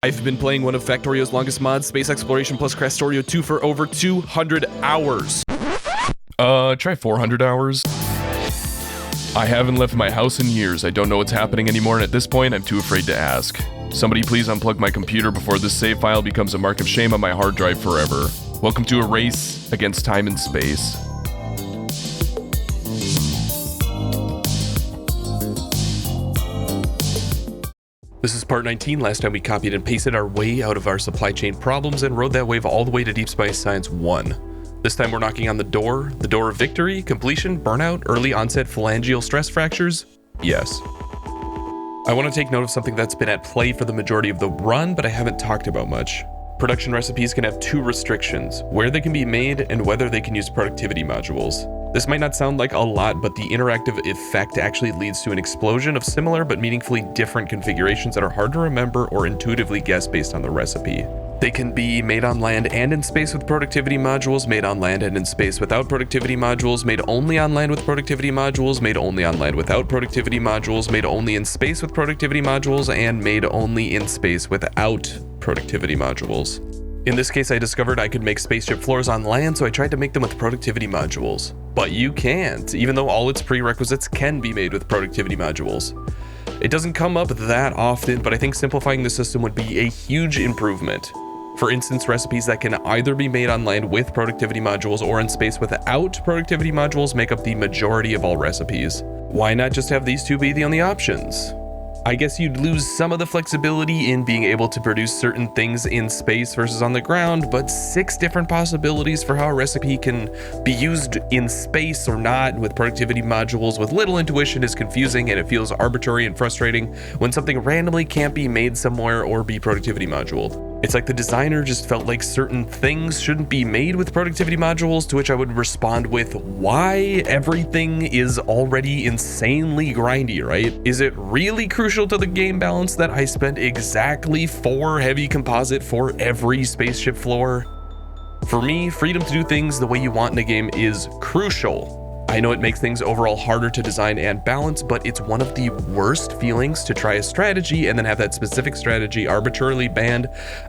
I've been playing one of Factorio's longest mods, Space Exploration plus Krastorio 2 for over 200 hours. Try 400 hours. I haven't left my house in years. I don't know what's happening anymore, and at this point, I'm too afraid to ask. Somebody please unplug my computer before this save file becomes a mark of shame on my hard drive forever. Welcome to a race against time and space. This is part 19. Last time we copied and pasted our way out of our supply chain problems and rode that wave all the way to Deep Space Science 1. This time we're knocking on the door of victory, completion, burnout, early onset phalangeal stress fractures. Yes. I want to take note of something that's been at play for the majority of the run, but I haven't talked about much. Production recipes can have two restrictions: where they can be made and whether they can use productivity modules. This might not sound like a lot, but the interactive effect actually leads to an explosion of similar but meaningfully different configurations that are hard to remember or intuitively guess based on the recipe. They can be made on land and in space with productivity modules, made on land and in space without productivity modules, made only on land with productivity modules, made only on land without productivity modules, made only in space with productivity modules, and made only in space without productivity modules. In this case, I discovered I could make spaceship floors on land, so I tried to make them with productivity modules. But you can't, even though all its prerequisites can be made with productivity modules. It doesn't come up that often, but I think simplifying the system would be a huge improvement. For instance, recipes that can either be made on land with productivity modules or in space without productivity modules make up the majority of all recipes. Why not just have these two be the only options? I guess you'd lose some of the flexibility in being able to produce certain things in space versus on the ground, but 6 different possibilities for how a recipe can be used in space or not with productivity modules with little intuition is confusing, and it feels arbitrary and frustrating when something randomly can't be made somewhere or be productivity moduled. It's like the designer just felt like certain things shouldn't be made with productivity modules, to which I would respond with, why? Everything is already insanely grindy, right? Is it really crucial to the game balance that I spent exactly 4 heavy composite for every spaceship floor? For me, freedom to do things the way you want in a game is crucial. I know it makes things overall harder to design and balance, but it's one of the worst feelings to try a strategy and then have that specific strategy arbitrarily banned,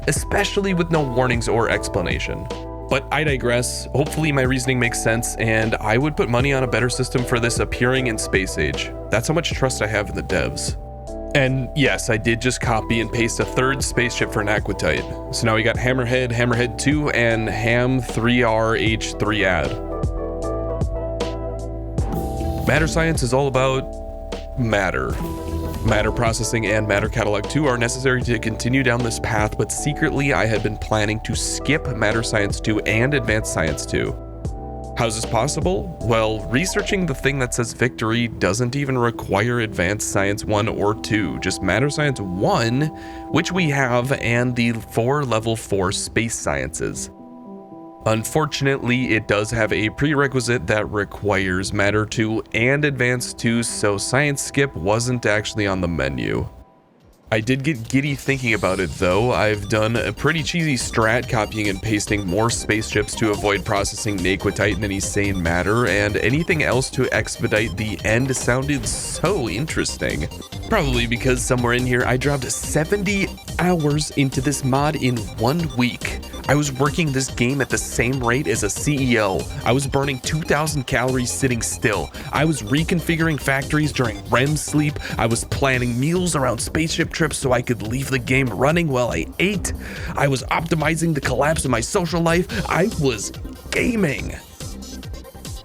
especially with no warnings or explanation. But I digress. Hopefully my reasoning makes sense, and I would put money on a better system for this appearing in Space Age. That's how much trust I have in the devs. And yes, I did just copy and paste a 3rd spaceship for an Aquatite. So now we got Hammerhead, Hammerhead 2, and Ham 3RH3 add. Matter science is all about matter. Matter processing and matter catalog 2 are necessary to continue down this path, but secretly I had been planning to skip matter science 2 and advanced science 2. How's this possible? Well, researching the thing that says victory doesn't even require advanced science 1 or 2, just matter science 1, which we have, and the 4 level 4 space sciences. Unfortunately, it does have a prerequisite that requires Matter 2 and Advanced 2, so Science Skip wasn't actually on the menu. I did get giddy thinking about it though. I've done a pretty cheesy strat copying and pasting more spaceships to avoid processing Naquitite in any sane matter, and anything else to expedite the end sounded so interesting. Probably because somewhere in here I dropped 70 hours into this mod in 1 week. I was working this game at the same rate as a CEO. I was burning 2,000 calories sitting still. I was reconfiguring factories during REM sleep. I was planning meals around spaceship trips so I could leave the game running while I ate. I was optimizing the collapse of my social life. I was gaming.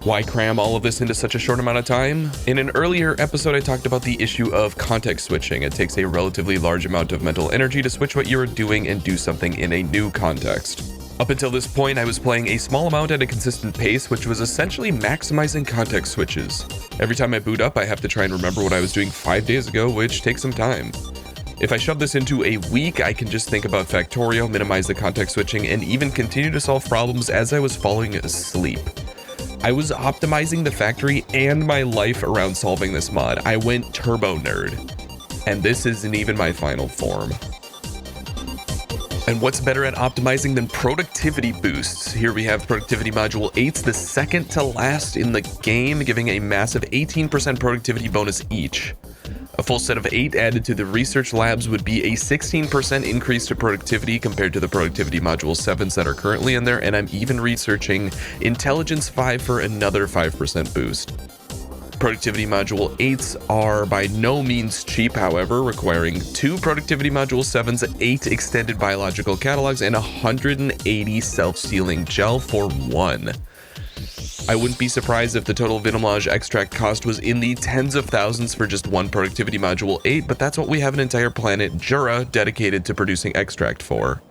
Why cram all of this into such a short amount of time? In an earlier episode, I talked about the issue of context switching. It takes a relatively large amount of mental energy to switch what you are doing and do something in a new context. Up until this point, I was playing a small amount at a consistent pace, which was essentially maximizing context switches. Every time I boot up, I have to try and remember what I was doing 5 days ago, which takes some time. If I shove this into a week, I can just think about Factorio, minimize the context switching, and even continue to solve problems as I was falling asleep. I was optimizing the factory and my life around solving this mod. I went turbo nerd. And this isn't even my final form. And what's better at optimizing than productivity boosts? Here we have productivity module 8's the second to last in the game, giving a massive 18% productivity bonus each. A full set of 8 added to the research labs would be a 16% increase to productivity compared to the productivity module 7s that are currently in there, and I'm even researching intelligence 5 for another 5% boost. Productivity module 8s are by no means cheap, however, requiring 2 productivity module 7s, 8 extended biological catalogs, and 180 self-sealing gel for 1. I wouldn't be surprised if the total Vinamage extract cost was in the tens of thousands for just 1 productivity module 8, but that's what we have an entire planet, Jura, dedicated to producing extract for.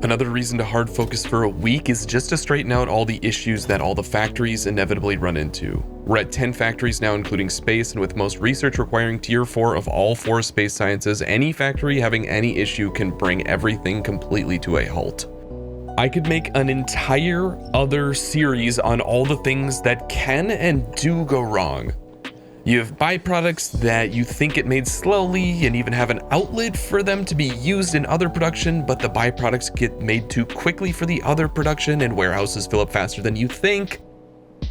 Another reason to hard focus for a week is just to straighten out all the issues that all the factories inevitably run into. We're at 10 factories now, including space, and with most research requiring tier 4 of all 4 space sciences, any factory having any issue can bring everything completely to a halt. I could make an entire other series on all the things that can and do go wrong. You have byproducts that you think get made slowly and even have an outlet for them to be used in other production, but the byproducts get made too quickly for the other production and warehouses fill up faster than you think.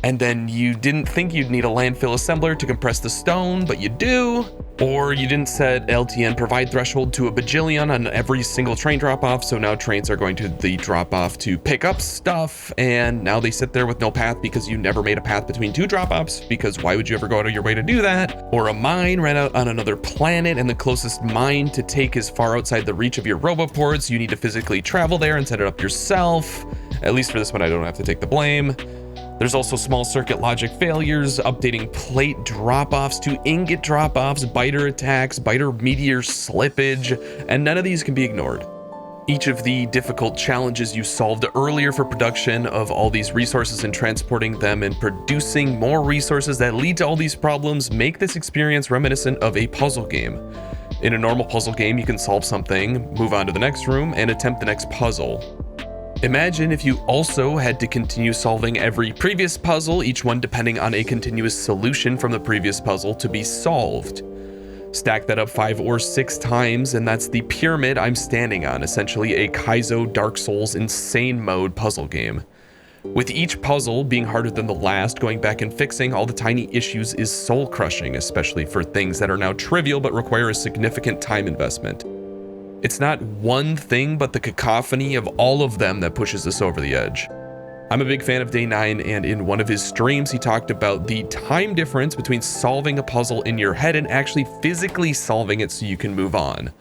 And then you didn't think you'd need a landfill assembler to compress the stone, but you do. Or you didn't set LTN provide threshold to a bajillion on every single train drop-off, so now trains are going to the drop-off to pick up stuff, and now they sit there with no path because you never made a path between 2 drop-offs, because why would you ever go out of your way to do that? Or a mine ran out on another planet, and the closest mine to take is far outside the reach of your roboports. You need to physically travel there and set it up yourself. At least for this one, I don't have to take the blame. There's also small circuit logic failures, updating plate drop-offs to ingot drop-offs, biter attacks, biter meteor slippage, and none of these can be ignored. Each of the difficult challenges you solved earlier for production of all these resources and transporting them and producing more resources that lead to all these problems make this experience reminiscent of a puzzle game. In a normal puzzle game, you can solve something, move on to the next room, and attempt the next puzzle. Imagine if you also had to continue solving every previous puzzle, each one depending on a continuous solution from the previous puzzle to be solved. Stack that up 5 or 6 times, and that's the pyramid I'm standing on, essentially a Kaizo Dark Souls insane mode puzzle game. With each puzzle being harder than the last, going back and fixing all the tiny issues is soul-crushing, especially for things that are now trivial but require a significant time investment. It's not one thing, but the cacophony of all of them that pushes us over the edge. I'm a big fan of Day 9, and in one of his streams, he talked about the time difference between solving a puzzle in your head and actually physically solving it so you can move on.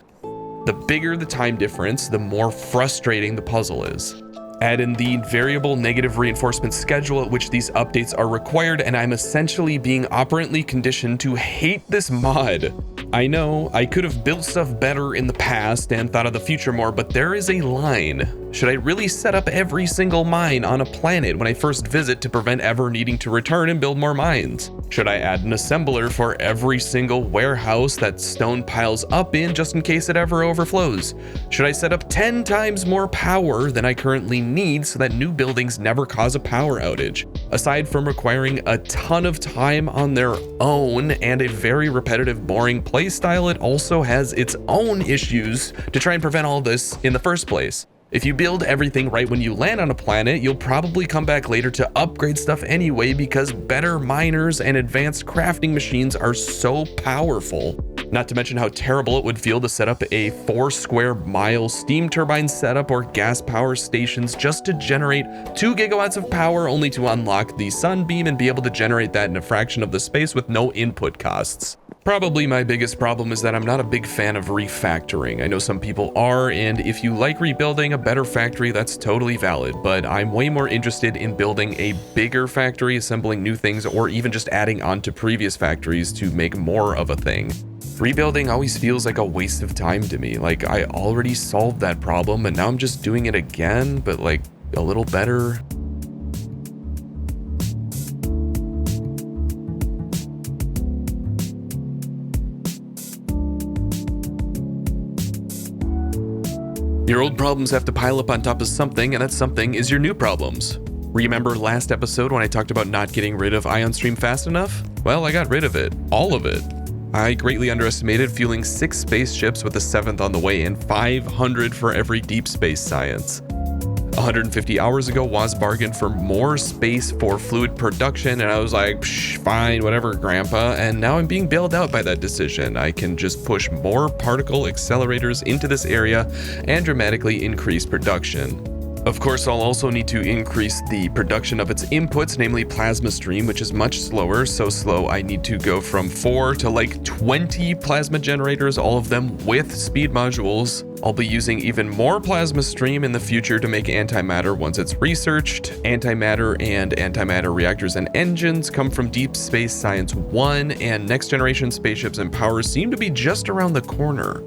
The bigger the time difference, the more frustrating the puzzle is. Add in the variable negative reinforcement schedule at which these updates are required, and I'm essentially being operantly conditioned to hate this mod. I know, I could have built stuff better in the past and thought of the future more, but there is a line. Should I really set up every single mine on a planet when I first visit to prevent ever needing to return and build more mines? Should I add an assembler for every single warehouse that stone piles up in just in case it ever overflows? Should I set up 10 times more power than I currently need so that new buildings never cause a power outage? Aside from requiring a ton of time on their own and a very repetitive, boring playstyle, it also has its own issues to try and prevent all this in the first place. If you build everything right when you land on a planet, you'll probably come back later to upgrade stuff anyway because better miners and advanced crafting machines are so powerful. Not to mention how terrible it would feel to set up a 4 square mile steam turbine setup or gas power stations just to generate 2 gigawatts of power only to unlock the sunbeam and be able to generate that in a fraction of the space with no input costs. Probably my biggest problem is that I'm not a big fan of refactoring. I know some people are, and if you like rebuilding a better factory, that's totally valid, but I'm way more interested in building a bigger factory, assembling new things, or even just adding on to previous factories to make more of a thing. Rebuilding always feels like a waste of time to me. Like, I already solved that problem, and now I'm just doing it again, but like a little better. Your old problems have to pile up on top of something, and that something is your new problems. Remember last episode when I talked about not getting rid of ion stream fast enough? Well, I got rid of it. All of it. I greatly underestimated fueling 6 spaceships with a 7th on the way and 500 for every deep space science. 150 hours ago, Wozz bargained for more space for fluid production, and I was like, psh, fine, whatever, Grandpa. And now I'm being bailed out by that decision. I can just push more particle accelerators into this area and dramatically increase production. Of course, I'll also need to increase the production of its inputs, namely plasma stream, which is much slower, so slow I need to go from 4 to like 20 plasma generators, all of them with speed modules. I'll be using even more plasma stream in the future to make antimatter once it's researched. Antimatter and antimatter reactors and engines come from Deep Space Science 1, and next generation spaceships and powers seem to be just around the corner.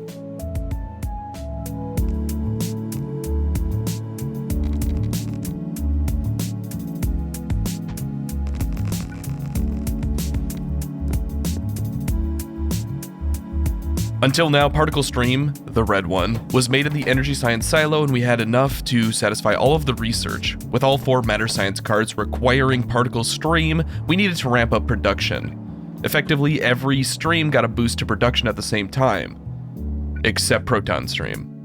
Until now, Particle Stream, the red one, was made in the Energy Science silo, and we had enough to satisfy all of the research. With all 4 Matter Science cards requiring Particle Stream, we needed to ramp up production. Effectively, every stream got a boost to production at the same time. Except Proton Stream.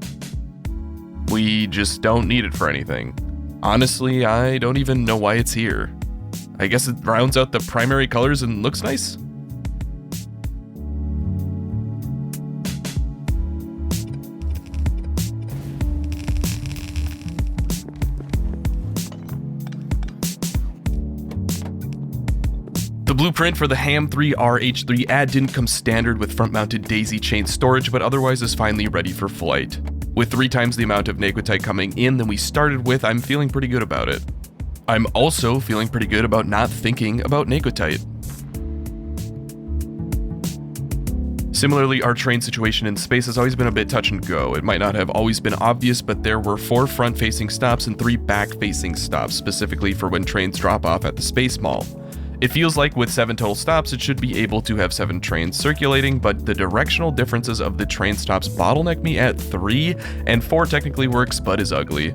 We just don't need it for anything. Honestly, I don't even know why it's here. I guess it rounds out the primary colors and looks nice? The blueprint for the HAM3RH3 ad didn't come standard with front-mounted daisy chain storage, but otherwise is finally ready for flight. With 3 times the amount of Naquitite coming in than we started with, I'm feeling pretty good about it. I'm also feeling pretty good about not thinking about Naquitite. Similarly, our train situation in space has always been a bit touch and go. It might not have always been obvious, but there were 4 front-facing stops and 3 back-facing stops, specifically for when trains drop off at the Space Mall. It feels like with 7 total stops, it should be able to have 7 trains circulating, but the directional differences of the train stops bottleneck me at 3, and 4 technically works, but is ugly.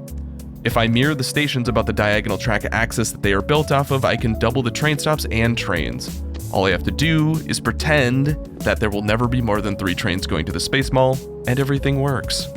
If I mirror the stations about the diagonal track axis that they are built off of, I can double the train stops and trains. All I have to do is pretend that there will never be more than 3 trains going to the Space Mall, and everything works.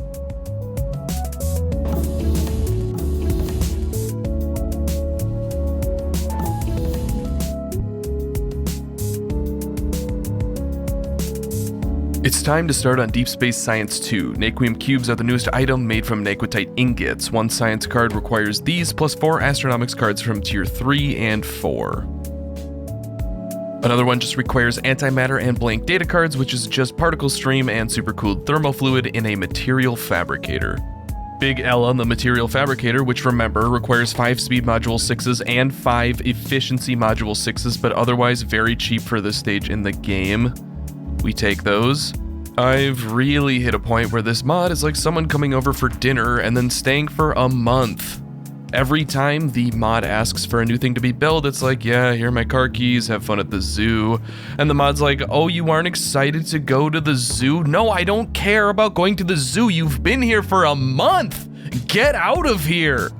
It's time to start on Deep Space Science 2. Naquium cubes are the newest item made from Naquitite ingots. 1 science card requires these, plus 4 astronomics cards from tier 3 and 4. Another one just requires antimatter and blank data cards, which is just particle stream and supercooled thermofluid in a material fabricator. Big L on the material fabricator, which remember requires 5 speed module 6s and 5 efficiency module 6s, but otherwise very cheap for this stage in the game. We take those. I've really hit a point where this mod is like someone coming over for dinner and then staying for a month. Every time the mod asks for a new thing to be built, it's like, yeah, here are my car keys, have fun at the zoo. And the mod's like, oh, you aren't excited to go to the zoo? No, I don't care about going to the zoo. You've been here for a month. Get out of here.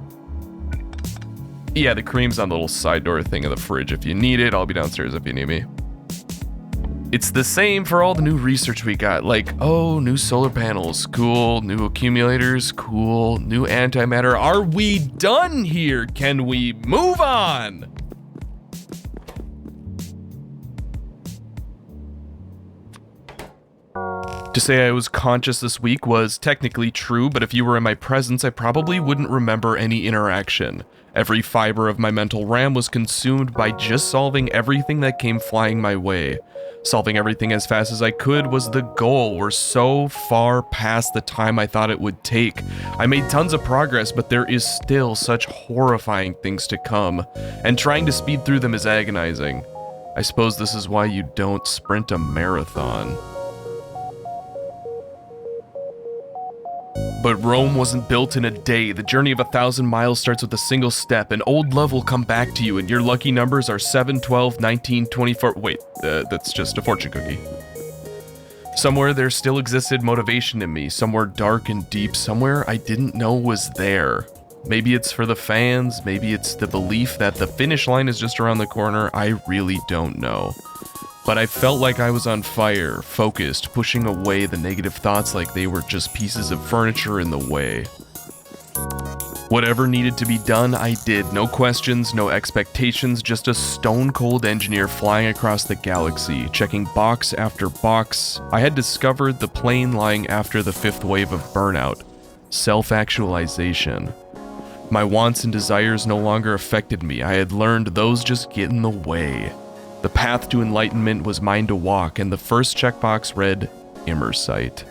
Yeah, the cream's on the little side door thing of the fridge. If you need it, I'll be downstairs if you need me. It's the same for all the new research we got, like, oh, new solar panels, cool, new accumulators, cool, new antimatter. Are we done here? Can we move on? To say I was conscious this week was technically true, but if you were in my presence, I probably wouldn't remember any interaction. Every fiber of my mental RAM was consumed by just solving everything that came flying my way. Solving everything as fast as I could was the goal. We're so far past the time I thought it would take. I made tons of progress, but there is still such horrifying things to come, and trying to speed through them is agonizing. I suppose this is why you don't sprint a marathon. But Rome wasn't built in a day. The journey of 1,000 miles starts with a single step. An old love will come back to you, and your lucky numbers are 7, 12, 19, 24. Wait, that's just a fortune cookie. Somewhere there still existed motivation in me, somewhere dark and deep, somewhere I didn't know was there. Maybe it's for the fans, maybe it's the belief that the finish line is just around the corner, I really don't know. But I felt like I was on fire, focused, pushing away the negative thoughts like they were just pieces of furniture in the way. Whatever needed to be done, I did. No questions, no expectations, just a stone-cold engineer flying across the galaxy, checking box after box. I had discovered the plane lying after the 5th wave of burnout. Self-actualization. My wants and desires no longer affected me. I had learned those just get in the way. The path to enlightenment was mine to walk, and the first checkbox read, Immersight.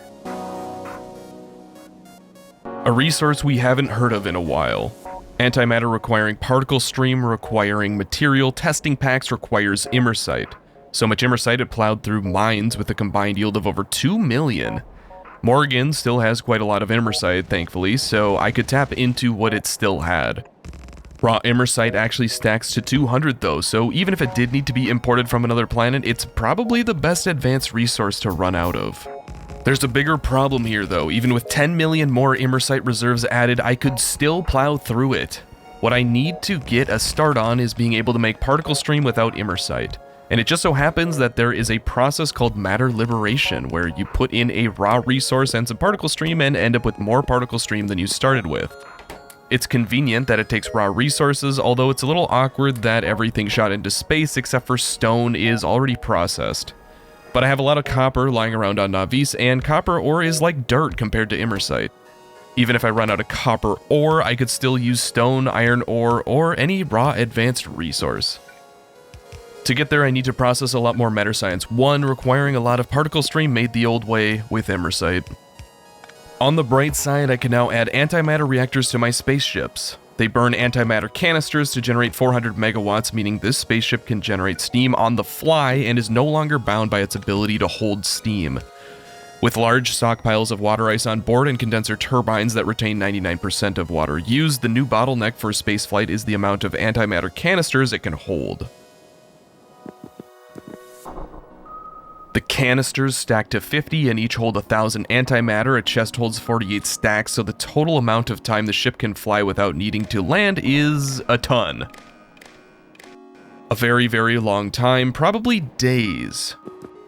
A resource we haven't heard of in a while. Antimatter requiring particle stream requiring material, testing packs requires Immersight. So much Immersight it plowed through mines with a combined yield of over 2 million. Morgan still has quite a lot of Immersight, thankfully, so I could tap into what it still had. Raw Immersight actually stacks to 200 though, so even if it did need to be imported from another planet, it's probably the best advanced resource to run out of. There's a bigger problem here though. Even with 10 million more Immersight reserves added, I could still plow through it. What I need to get a start on is being able to make particle stream without Immersight. And it just so happens that there is a process called matter liberation, where you put in a raw resource and some particle stream and end up with more particle stream than you started with. It's convenient that it takes raw resources, although it's a little awkward that everything shot into space except for stone is already processed. But I have a lot of copper lying around on Navis, and copper ore is like dirt compared to Immersight. Even if I run out of copper ore, I could still use stone, iron ore, or any raw advanced resource. To get there, I need to process a lot more matter science 1, requiring a lot of particle stream made the old way with Immersight. On the bright side, I can now add antimatter reactors to my spaceships. They burn antimatter canisters to generate 400 megawatts, meaning this spaceship can generate steam on the fly and is no longer bound by its ability to hold steam. With large stockpiles of water ice on board and condenser turbines that retain 99% of water used, the new bottleneck for spaceflight is the amount of antimatter canisters it can hold. The canisters stack to 50 and each hold 1,000 antimatter. A chest holds 48 stacks, so the total amount of time the ship can fly without needing to land is a ton. A very, very long time, probably days.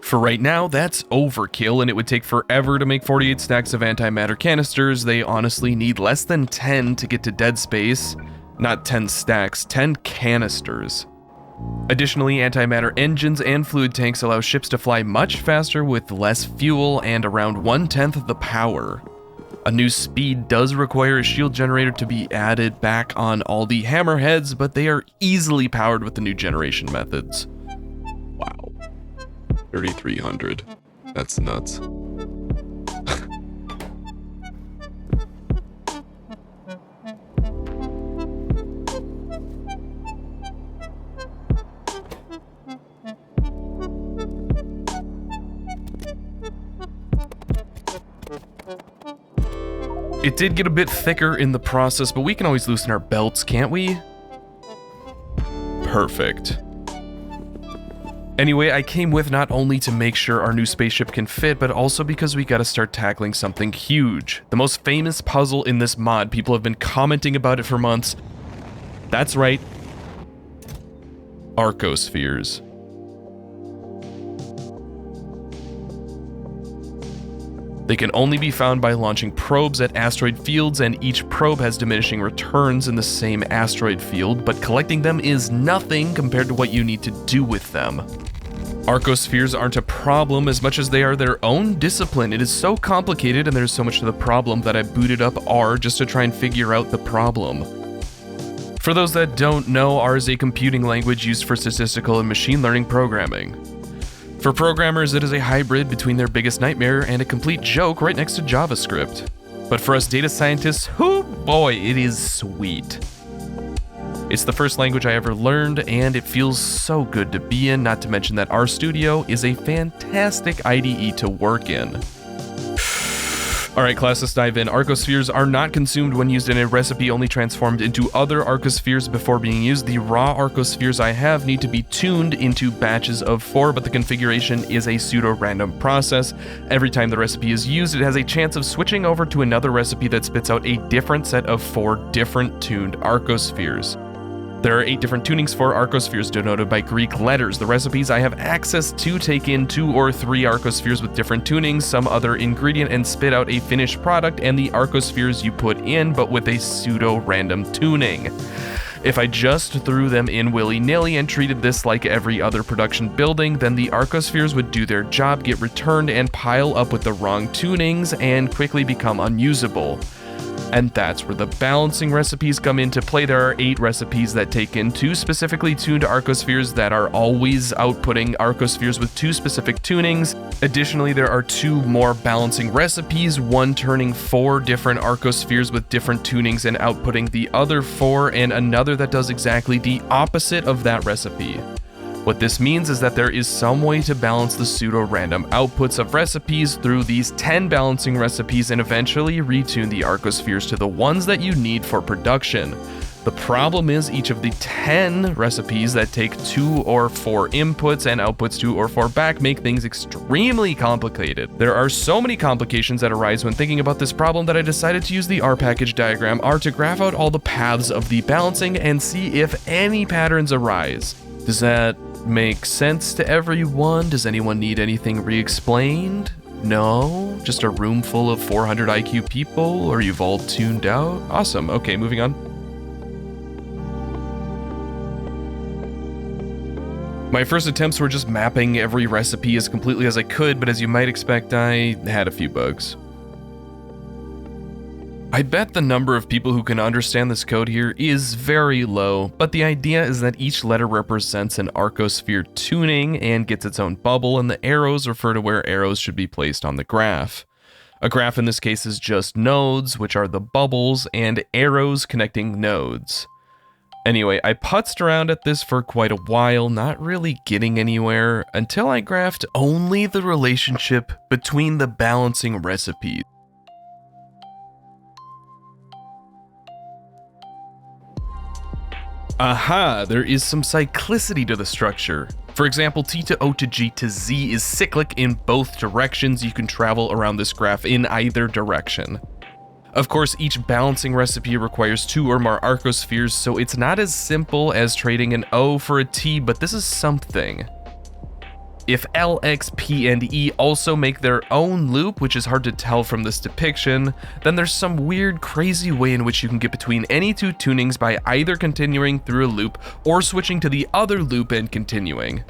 For right now, that's overkill, and it would take forever to make 48 stacks of antimatter canisters. They honestly need less than 10 to get to dead space. Not 10 stacks, 10 canisters. Additionally, antimatter engines and fluid tanks allow ships to fly much faster with less fuel and around 1/10 of the power. A new speed does require a shield generator to be added back on all the hammerheads, but they are easily powered with the new generation methods. Wow. 3,300. That's nuts. It did get a bit thicker in the process, but we can always loosen our belts, can't we? Perfect. Anyway, I came with not only to make sure our new spaceship can fit, but also because we gotta start tackling something huge. The most famous puzzle in this mod, people have been commenting about it for months. That's right. Arcospheres. They can only be found by launching probes at asteroid fields, and each probe has diminishing returns in the same asteroid field, but collecting them is nothing compared to what you need to do with them. Arcospheres aren't a problem as much as they are their own discipline. It is so complicated and there's so much to the problem that I booted up R just to try and figure out the problem. For those that don't know, R is a computing language used for statistical and machine learning programming. For programmers, it is a hybrid between their biggest nightmare and a complete joke right next to JavaScript. But for us data scientists, whoo boy, it is sweet. It's the first language I ever learned, and it feels so good to be in, not to mention that RStudio is a fantastic IDE to work in. Alright class, let's dive in. Arcospheres are not consumed when used in a recipe, only transformed into other Arcospheres before being used. The raw Arcospheres I have need to be tuned into batches of 4, but the configuration is a pseudo-random process. Every time the recipe is used, it has a chance of switching over to another recipe that spits out a different set of 4 different tuned Arcospheres. There are 8 different tunings for Arcospheres denoted by Greek letters. The recipes I have access to take in 2 or 3 Arcospheres with different tunings, some other ingredient, and spit out a finished product and the Arcospheres you put in, but with a pseudo-random tuning. If I just threw them in willy-nilly and treated this like every other production building, then the Arcospheres would do their job, get returned, and pile up with the wrong tunings and quickly become unusable. And that's where the balancing recipes come into play. There are 8 recipes that take in 2 specifically tuned Arcospheres that are always outputting Arcospheres with 2 specific tunings. Additionally, there are 2 more balancing recipes, one turning 4 different Arcospheres with different tunings and outputting the other 4, and another that does exactly the opposite of that recipe. What this means is that there is some way to balance the pseudo-random outputs of recipes through these 10 balancing recipes and eventually retune the Arcospheres to the ones that you need for production. The problem is each of the 10 recipes that take 2 or 4 inputs and outputs 2 or 4 back make things extremely complicated. There are so many complications that arise when thinking about this problem that I decided to use the R package diagram R to graph out all the paths of the balancing and see if any patterns arise. Does that make sense to everyone? Does anyone need anything re-explained? No? Just a room full of 400 IQ people, or you've all tuned out? Awesome. Okay, moving on. My first attempts were just mapping every recipe as completely as I could, but as you might expect, I had a few bugs. I bet the number of people who can understand this code here is very low, but the idea is that each letter represents an Arcosphere tuning and gets its own bubble, and the arrows refer to where arrows should be placed on the graph. A graph in this case is just nodes, which are the bubbles, and arrows connecting nodes. Anyway, I putzed around at this for quite a while, not really getting anywhere, until I graphed only the relationship between the balancing recipes. Aha, there is some cyclicity to the structure. For example, T to O to G to Z is cyclic in both directions. You can travel around this graph in either direction. Of course, each balancing recipe requires 2 or more Arcospheres, so it's not as simple as trading an O for a T, but this is something. If L, X, P, and E also make their own loop, which is hard to tell from this depiction, then there's some weird, crazy way in which you can get between any 2 tunings by either continuing through a loop or switching to the other loop and continuing.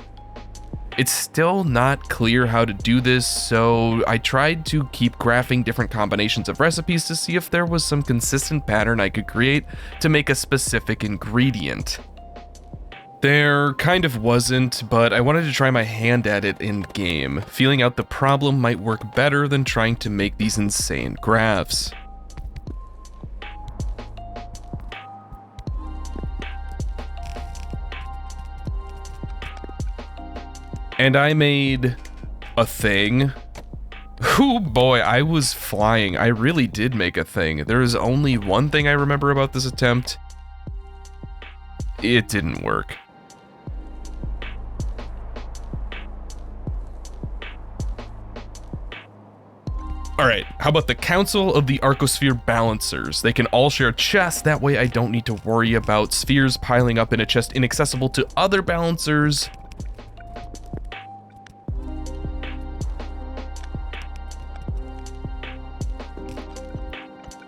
It's still not clear how to do this, so I tried to keep graphing different combinations of recipes to see if there was some consistent pattern I could create to make a specific ingredient. There kind of wasn't, but I wanted to try my hand at it in game. Feeling out the problem might work better than trying to make these insane graphs. And I made a thing. Oh boy, I was flying. I really did make a thing. There is only one thing I remember about this attempt. It didn't work. Alright, how about the Council of the Arcosphere Balancers? They can all share a chest, that way I don't need to worry about spheres piling up in a chest inaccessible to other balancers.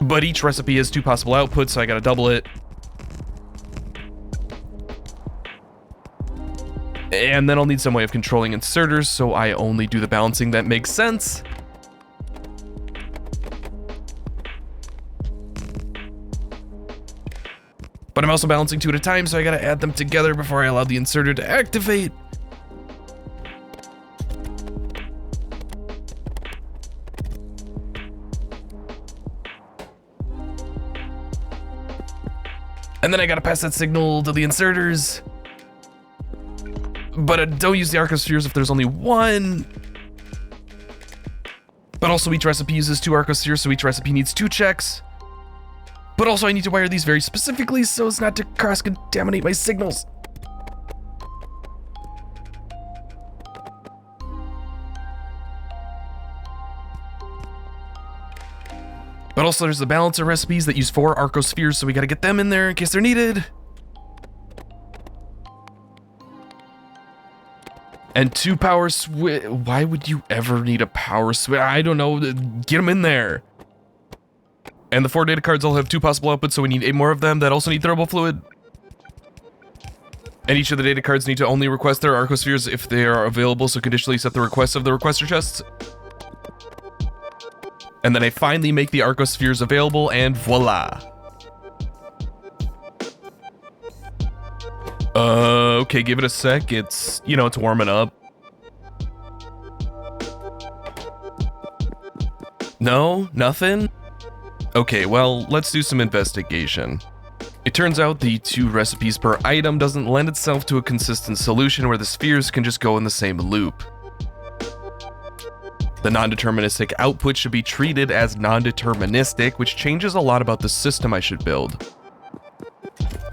But each recipe has 2 possible outputs, so I gotta double it. And then I'll need some way of controlling inserters, so I only do the balancing that makes sense. But I'm also balancing 2 at a time, so I gotta add them together before I allow the inserter to activate. And then I gotta pass that signal to the inserters. But don't use the Arcospheres if there's only one. But also each recipe uses 2 Arcospheres, so each recipe needs 2 checks. But also I need to wire these very specifically so as not to cross-contaminate my signals. But also there's the balancer recipes that use 4 Arcospheres, so we gotta get them in there in case they're needed. And 2 power switch. Why would you ever need a power switch? I don't know. Get them in there. And the 4 data cards all have 2 possible outputs, so we need 8 more of them that also need thermal fluid. And each of the data cards need to only request their Arcospheres if they are available, so conditionally set the request of the requester chests. And then I finally make the Arcospheres available, and voila. Okay, give it a sec. It's, you know, it's warming up. No? Nothing? Okay, well, let's do some investigation. It turns out the 2 recipes per item doesn't lend itself to a consistent solution where the spheres can just go in the same loop. The non-deterministic output should be treated as non-deterministic, which changes a lot about the system I should build.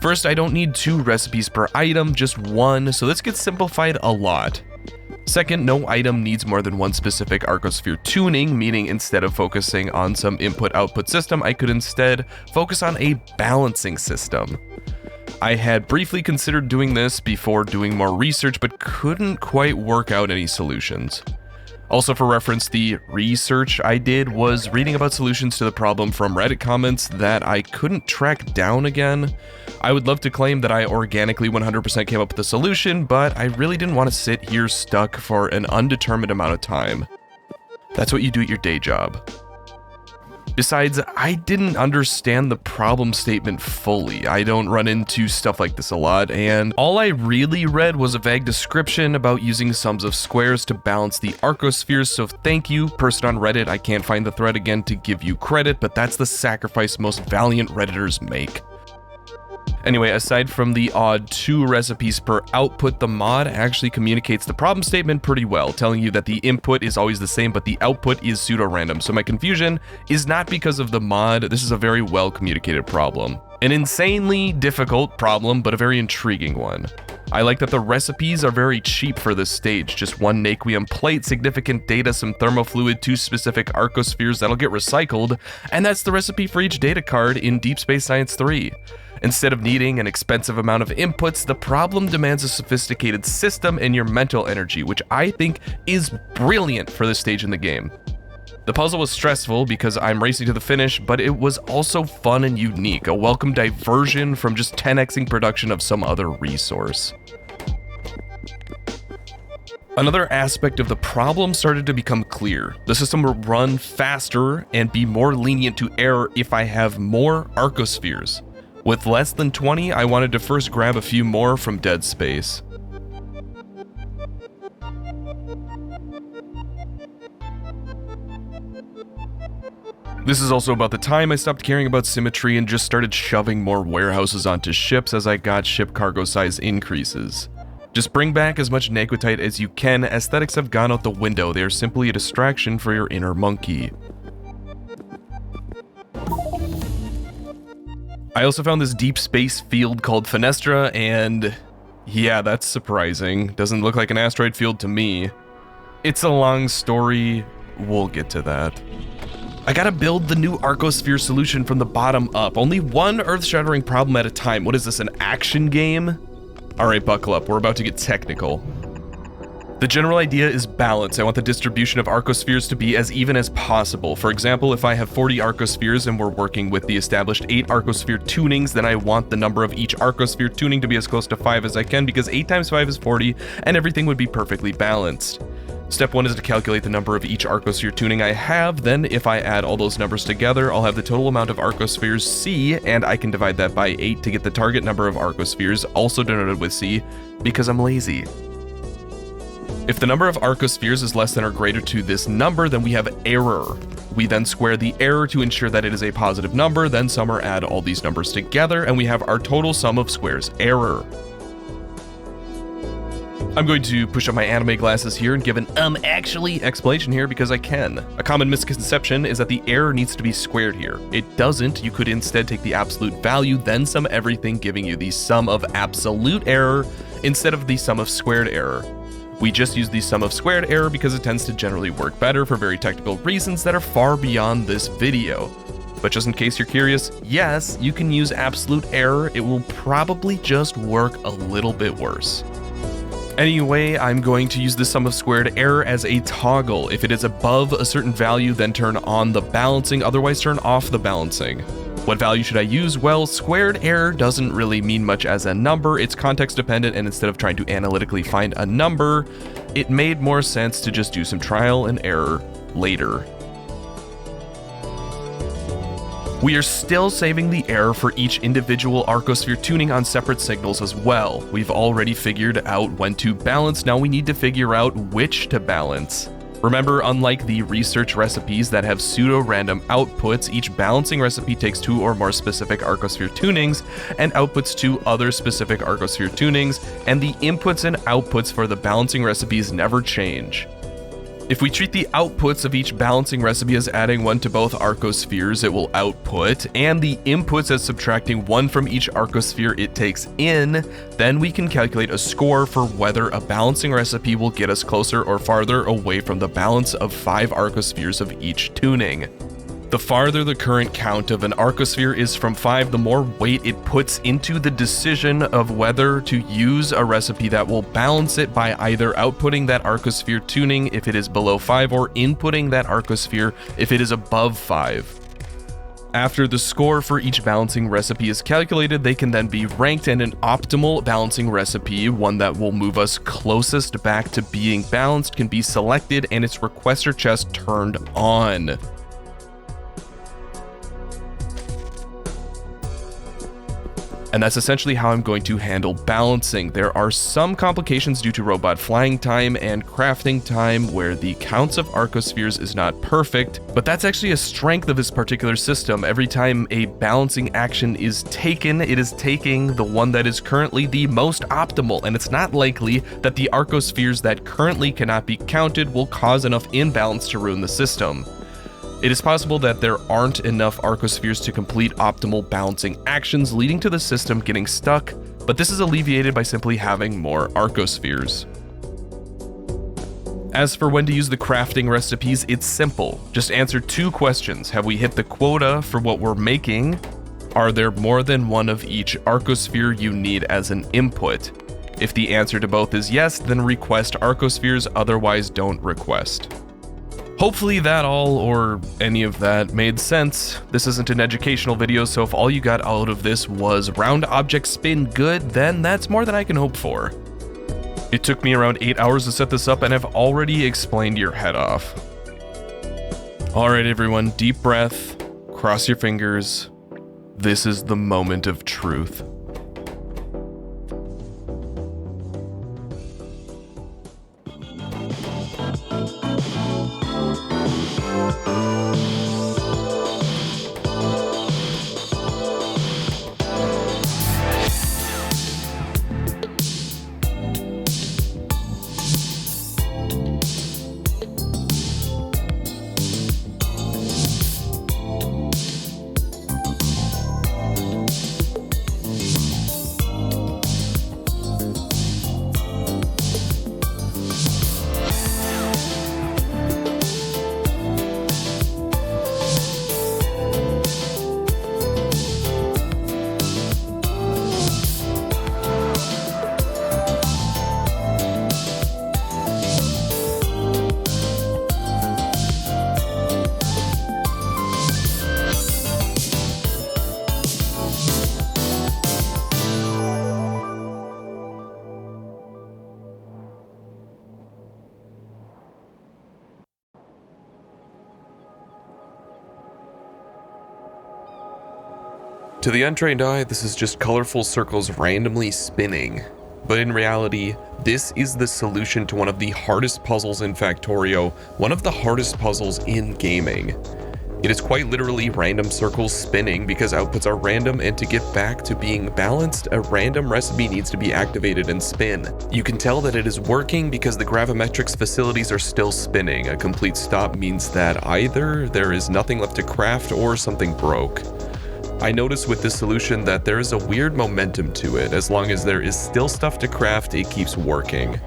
First, I don't need 2 recipes per item, just 1, so this gets simplified a lot. Second, no item needs more than 1 specific Arcosphere tuning, meaning instead of focusing on some input-output system, I could instead focus on a balancing system. I had briefly considered doing this before doing more research, but couldn't quite work out any solutions. Also for reference, the research I did was reading about solutions to the problem from Reddit comments that I couldn't track down again. I would love to claim that I organically 100% came up with the solution, but I really didn't want to sit here stuck for an undetermined amount of time. That's what you do at your day job. Besides, I didn't understand the problem statement fully. I don't run into stuff like this a lot, and all I really read was a vague description about using sums of squares to balance the Arcospheres, so thank you, person on Reddit. I can't find the thread again to give you credit, but that's the sacrifice most valiant Redditors make. Anyway, aside from the odd 2 recipes per output, the mod actually communicates the problem statement pretty well, telling you that the input is always the same, but the output is pseudo-random. So my confusion is not because of the mod. This is a very well communicated problem. An insanely difficult problem, but a very intriguing one. I like that the recipes are very cheap for this stage. Just 1 Naquium plate, significant data, some thermofluid, 2 specific Arcospheres that'll get recycled, and that's the recipe for each data card in Deep Space Science 3. Instead of needing an expensive amount of inputs, the problem demands a sophisticated system and your mental energy, which I think is brilliant for this stage in the game. The puzzle was stressful because I'm racing to the finish, but it was also fun and unique, a welcome diversion from just 10xing production of some other resource. Another aspect of the problem started to become clear. The system will run faster and be more lenient to error if I have more Arcospheres. With less than 20, I wanted to first grab a few more from Dead Space. This is also about the time I stopped caring about symmetry and just started shoving more warehouses onto ships as I got ship cargo size increases. Just bring back as much Naquitite as you can. Aesthetics have gone out the window. They are simply a distraction for your inner monkey. I also found this deep space field called Fenestra, and yeah, that's surprising. Doesn't look like an asteroid field to me. It's a long story. We'll get to that. I gotta build the new Arcosphere solution from the bottom up. Only 1 earth-shattering problem at a time. What is this, an action game? Alright, buckle up. We're about to get technical. The general idea is balance. I want the distribution of Arcospheres to be as even as possible. For example, if I have 40 Arcospheres and we're working with the established 8 Arcosphere tunings, then I want the number of each Arcosphere tuning to be as close to 5 as I can, because 8 times 5 is 40, and everything would be perfectly balanced. Step 1 is to calculate the number of each Arcosphere tuning I have. Then, if I add all those numbers together, I'll have the total amount of Arcospheres C, and I can divide that by 8 to get the target number of Arcospheres, also denoted with C, because I'm lazy. If the number of Arcospheres is less than or greater to this number, then we have error. We then square the error to ensure that it is a positive number, then sum or add all these numbers together, and we have our total sum of squares, error. I'm going to push up my anime glasses here and give an actually explanation here because I can. A common misconception is that the error needs to be squared here. It doesn't. You could instead take the absolute value, then sum everything, giving you the sum of absolute error instead of the sum of squared error. We just use the sum of squared error because it tends to generally work better for very technical reasons that are far beyond this video. But just in case you're curious, yes, you can use absolute error. It will probably just work a little bit worse. Anyway, I'm going to use the sum of squared error as a toggle. If it is above a certain value, then turn on the balancing, otherwise turn off the balancing. What value should I use? Well, squared error doesn't really mean much as a number. It's context dependent, and instead of trying to analytically find a number, it made more sense to just do some trial and error later. We are still saving the error for each individual Arcosphere tuning on separate signals as well. We've already figured out when to balance, now we need to figure out which to balance. Remember, unlike the research recipes that have pseudo-random outputs, each balancing recipe takes 2 or more specific Arcosphere tunings and outputs 2 other specific Arcosphere tunings, and the inputs and outputs for the balancing recipes never change. If we treat the outputs of each balancing recipe as adding 1 to both Arcospheres it will output, and the inputs as subtracting 1 from each Arcosphere it takes in, then we can calculate a score for whether a balancing recipe will get us closer or farther away from the balance of 5 Arcospheres of each tuning. The farther the current count of an Arcosphere is from 5, the more weight it puts into the decision of whether to use a recipe that will balance it by either outputting that Arcosphere tuning if it is below 5 or inputting that Arcosphere if it is above 5. After the score for each balancing recipe is calculated, they can then be ranked, and an optimal balancing recipe, one that will move us closest back to being balanced, can be selected and its requester chest turned on. And that's essentially how I'm going to handle balancing. There are some complications due to robot flying time and crafting time where the counts of Arcospheres is not perfect, but that's actually a strength of this particular system. Every time a balancing action is taken, it is taking the one that is currently the most optimal, and it's not likely that the Arcospheres that currently cannot be counted will cause enough imbalance to ruin the system. It is possible that there aren't enough Arcospheres to complete optimal balancing actions, leading to the system getting stuck, but this is alleviated by simply having more Arcospheres. As for when to use the crafting recipes, it's simple. Just answer 2 questions. Have we hit the quota for what we're making? Are there more than 1 of each Arcosphere you need as an input? If the answer to both is yes, then request Arcospheres, otherwise don't request. Hopefully that all, or any of that, made sense. This isn't an educational video, so if all you got out of this was round objects spin good, then that's more than I can hope for. It took me around 8 hours to set this up, and I've already explained your head off. Alright everyone, deep breath, cross your fingers. This is the moment of truth. To the untrained eye, this is just colorful circles randomly spinning. But in reality, this is the solution to one of the hardest puzzles in Factorio, one of the hardest puzzles in gaming. It is quite literally random circles spinning because outputs are random, and to get back to being balanced, a random recipe needs to be activated and spin. You can tell that it is working because the gravimetrics facilities are still spinning. A complete stop means that either there is nothing left to craft or something broke. I noticed with this solution that there is a weird momentum to it. As long as there is still stuff to craft, it keeps working.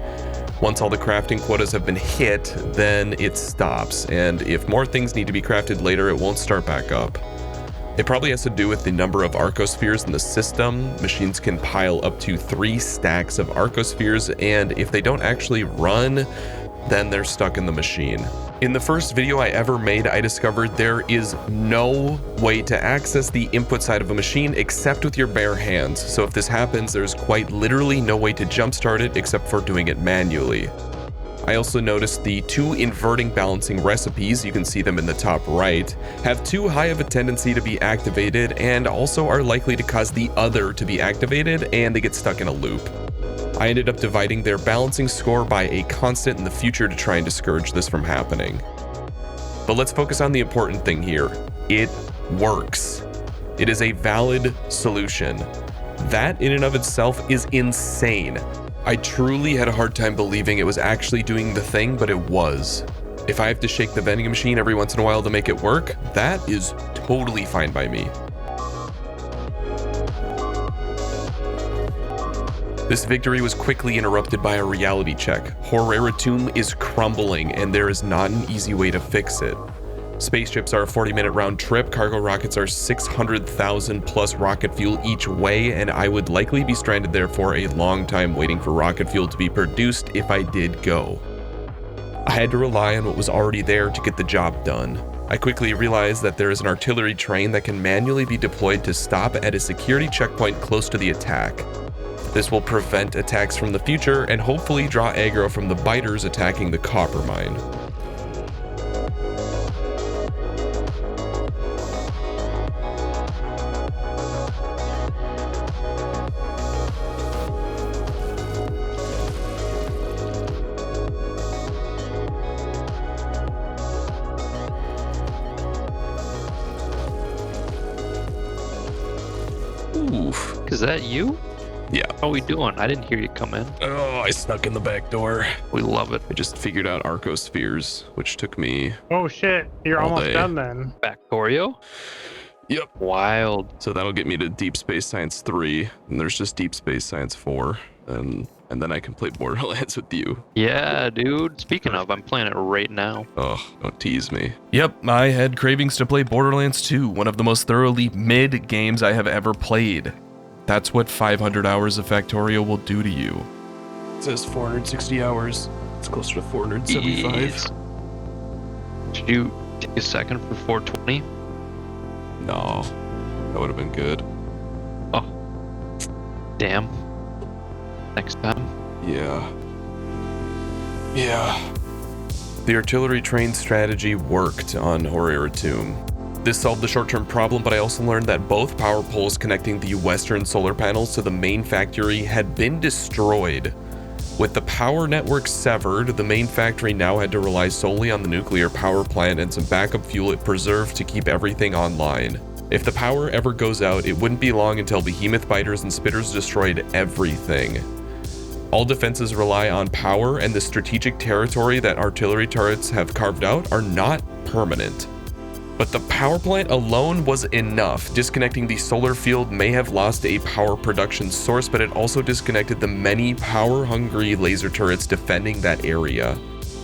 Once all the crafting quotas have been hit, then it stops, and if more things need to be crafted later, it won't start back up. It probably has to do with the number of Arcospheres in the system. Machines can pile up to 3 stacks of Arcospheres, and if they don't actually run, then they're stuck in the machine. In the first video I ever made, I discovered there is no way to access the input side of a machine except with your bare hands. So if this happens, there's quite literally no way to jumpstart it except for doing it manually. I also noticed the 2 inverting balancing recipes, you can see them in the top right, have too high of a tendency to be activated and also are likely to cause the other to be activated and they get stuck in a loop. I ended up dividing their balancing score by a constant in the future to try and discourage this from happening. But let's focus on the important thing here. It works. It is a valid solution. That in and of itself is insane. I truly had a hard time believing it was actually doing the thing, but it was. If I have to shake the vending machine every once in a while to make it work, that is totally fine by me. This victory was quickly interrupted by a reality check. Horror-Tomb is crumbling, and there is not an easy way to fix it. Spaceships are a 40-minute round trip, cargo rockets are 600,000 plus rocket fuel each way, and I would likely be stranded there for a long time waiting for rocket fuel to be produced if I did go. I had to rely on what was already there to get the job done. I quickly realized that there is an artillery train that can manually be deployed to stop at a security checkpoint close to the attack. This will prevent attacks from the future and hopefully draw aggro from the biters attacking the copper mine. Oof. Is that you? Yeah. How are we doing? I didn't hear you come in. Oh, I snuck in the back door. We love it. I just figured out Arcospheres, which took me... Oh shit, you're all almost day. done then. Factorio? Yep. Wild. So that'll get me to Deep Space Science 3, and there's just Deep Space Science 4, and then I can play Borderlands with you. Yeah, dude. Speaking of, I'm playing it right now. Oh, don't tease me. Yep, I had cravings to play Borderlands 2, one of the most thoroughly mid games I have ever played. That's what 500 hours of Factorio will do to you. It says 460 hours. It's closer to 475. Jeez. Should you take a second for 420? No, that would have been good. Oh, damn. Next time. Yeah. The artillery train strategy worked on Horror-Tomb. This solved the short-term problem, but I also learned that both power poles connecting the western solar panels to the main factory had been destroyed. With the power network severed, the main factory now had to rely solely on the nuclear power plant and some backup fuel it preserved to keep everything online. If the power ever goes out, it wouldn't be long until behemoth biters and spitters destroyed everything. All defenses rely on power, and the strategic territory that artillery turrets have carved out are not permanent. But the power plant alone was enough. Disconnecting the solar field may have lost a power production source, but it also disconnected the many power-hungry laser turrets defending that area.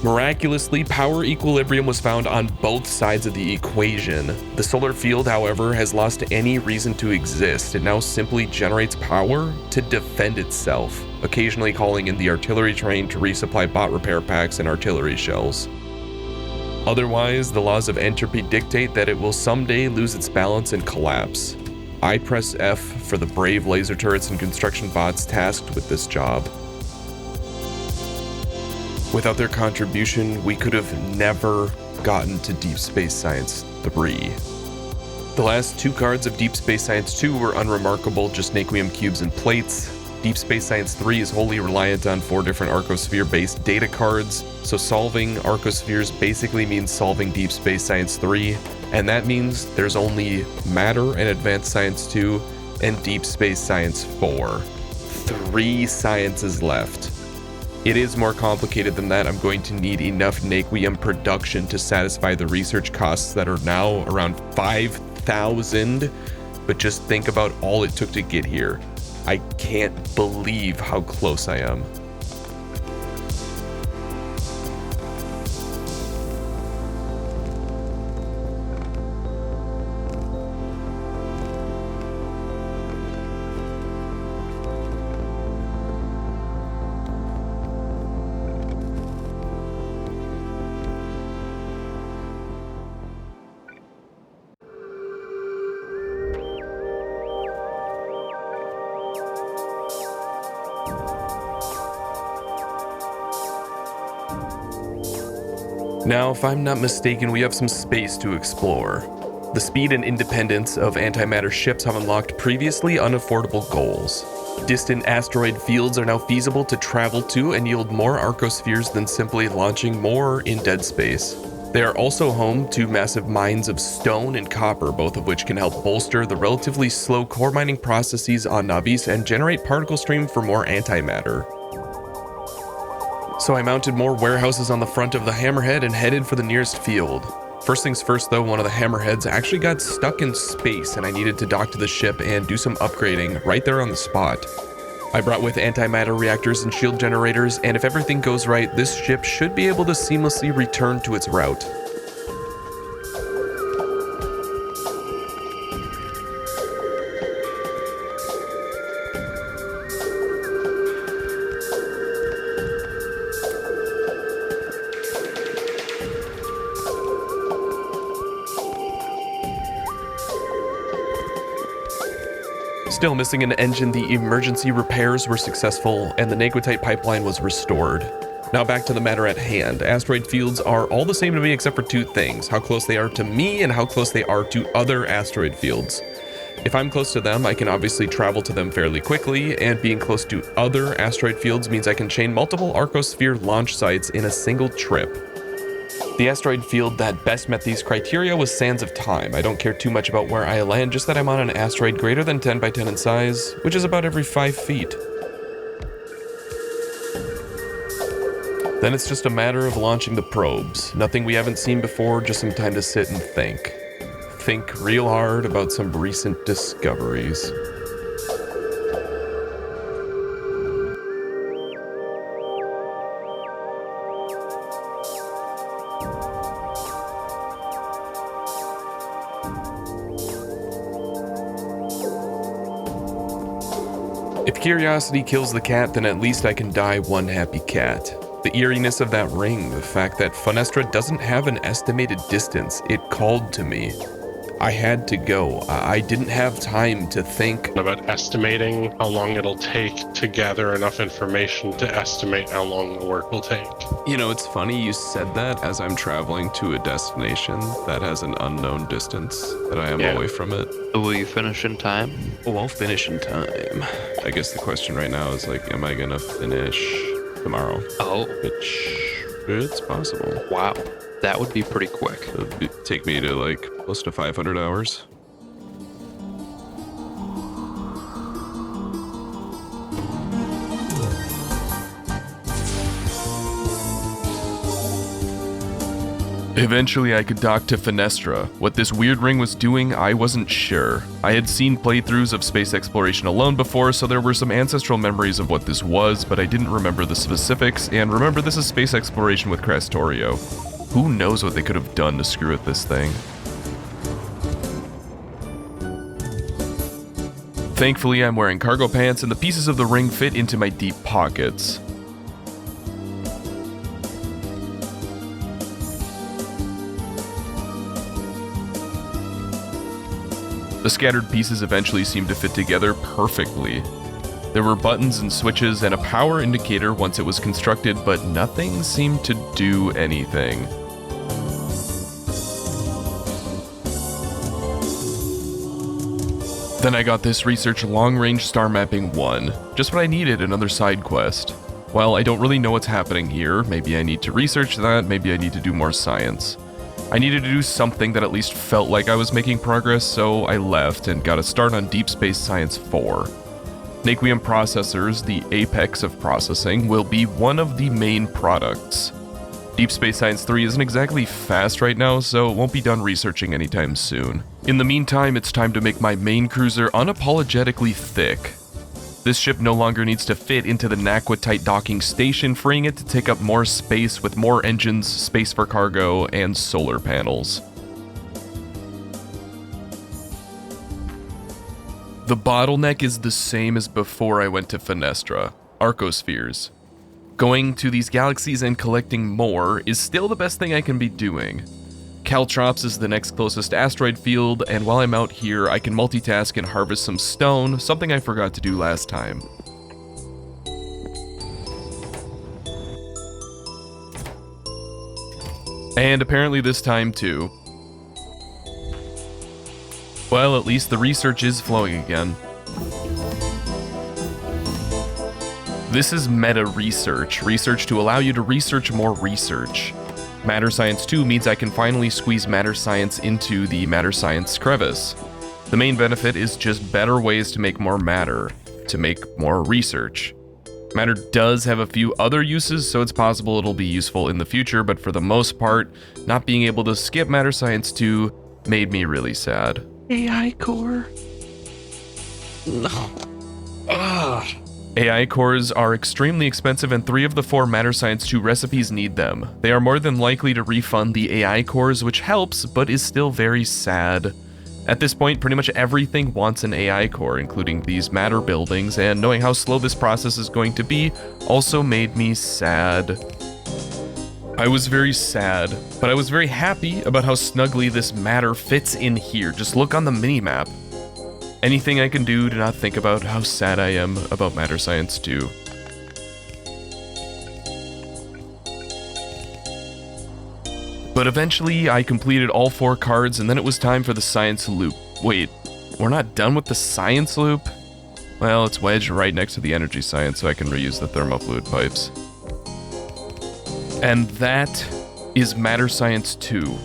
Miraculously, power equilibrium was found on both sides of the equation. The solar field, however, has lost any reason to exist. It now simply generates power to defend itself, occasionally calling in the artillery train to resupply bot repair packs and artillery shells. Otherwise, the laws of entropy dictate that it will someday lose its balance and collapse. I press F for the brave laser turrets and construction bots tasked with this job. Without their contribution, we could have never gotten to Deep Space Science 3. The last 2 cards of Deep Space Science 2 were unremarkable, just Naquium cubes and plates. Deep Space Science 3 is wholly reliant on 4 different Arcosphere-based data cards, so solving Arcospheres basically means solving Deep Space Science 3, and that means there's only Matter and Advanced Science 2 and Deep Space Science 4. 3 sciences left. It is more complicated than that. I'm going to need enough Naquium production to satisfy the research costs that are now around 5,000, but just think about all it took to get here. I can't believe how close I am. Now, if I'm not mistaken, we have some space to explore. The speed and independence of antimatter ships have unlocked previously unaffordable goals. Distant asteroid fields are now feasible to travel to and yield more Arcospheres than simply launching more in dead space. They are also home to massive mines of stone and copper, both of which can help bolster the relatively slow core mining processes on Navis and generate particle stream for more antimatter. So I mounted more warehouses on the front of the Hammerhead and headed for the nearest field. First things first though, one of the Hammerheads actually got stuck in space and I needed to dock to the ship and do some upgrading right there on the spot. I brought with antimatter reactors and shield generators, and if everything goes right, this ship should be able to seamlessly return to its route. Still missing an engine, the emergency repairs were successful, and the Naquitite pipeline was restored. Now back to the matter at hand. Asteroid fields are all the same to me except for 2 things: how close they are to me and how close they are to other asteroid fields. If I'm close to them, I can obviously travel to them fairly quickly, and being close to other asteroid fields means I can chain multiple Arcosphere launch sites in a single trip. The asteroid field that best met these criteria was Sands of Time. I don't care too much about where I land, just that I'm on an asteroid greater than 10 by 10 in size, which is about every 5 feet. Then it's just a matter of launching the probes. Nothing we haven't seen before, just some time to sit and think. Think real hard about some recent discoveries. If curiosity kills the cat, then at least I can die one happy cat. The eeriness of that ring, the fact that Fenestra doesn't have an estimated distance, it called to me. I had to go. I didn't have time to think. About estimating how long it'll take to gather enough information to estimate how long the work will take. You know, it's funny you said that as I'm traveling to a destination that has an unknown distance that I am away from it. Will you finish in time? Oh, I'll finish in time. I guess the question right now is like, am I gonna finish tomorrow? Oh. Which, it's possible. Wow. That would be pretty quick. It'd take me to like close to 500 hours. Eventually I could dock to Fenestra. What this weird ring was doing, I wasn't sure. I had seen playthroughs of space exploration alone before, so there were some ancestral memories of what this was, but I didn't remember the specifics, and remember, this is space exploration with Krastorio. Who knows what they could have done to screw with this thing? Thankfully, I'm wearing cargo pants, and the pieces of the ring fit into my deep pockets. The scattered pieces eventually seemed to fit together perfectly. There were buttons and switches and a power indicator once it was constructed, but nothing seemed to do anything. Then I got this Research Long Range Star Mapping 1. Just what I needed, another side quest. Well, I don't really know what's happening here. Maybe I need to research that, maybe I need to do more science. I needed to do something that at least felt like I was making progress, so I left and got a start on Deep Space Science 4. Naquium processors, the apex of processing, will be one of the main products. Deep Space Science 3 isn't exactly fast right now, so it won't be done researching anytime soon. In the meantime, it's time to make my main cruiser unapologetically thick. This ship no longer needs to fit into the Naquitite docking station, freeing it to take up more space with more engines, space for cargo, and solar panels. The bottleneck is the same as before I went to Fenestra, Arcospheres. Going to these galaxies and collecting more is still the best thing I can be doing. Caltrops is the next closest asteroid field, and while I'm out here, I can multitask and harvest some stone, something I forgot to do last time. And apparently this time too. Well, at least the research is flowing again. This is meta research to allow you to research more research. Matter Science 2 means I can finally squeeze Matter Science into the Matter Science crevice. The main benefit is just better ways to make more matter, to make more research. Matter does have a few other uses, so it's possible it'll be useful in the future, but for the most part, not being able to skip Matter Science 2 made me really sad. AI core? No. Ugh. AI cores are extremely expensive, and 3 of the 4 Matter Science 2 recipes need them. They are more than likely to refund the AI cores, which helps, but is still very sad. At this point, pretty much everything wants an AI core, including these matter buildings, and knowing how slow this process is going to be also made me sad. I was very sad, but I was very happy about how snugly this matter fits in here. Just look on the minimap. Anything I can do to not think about how sad I am about Matter Science 2. But eventually, I completed all 4 cards, and then it was time for the science loop. Wait, we're not done with the science loop? Well, it's wedged right next to the energy science, so I can reuse the thermofluid pipes. And that is Matter Science 2.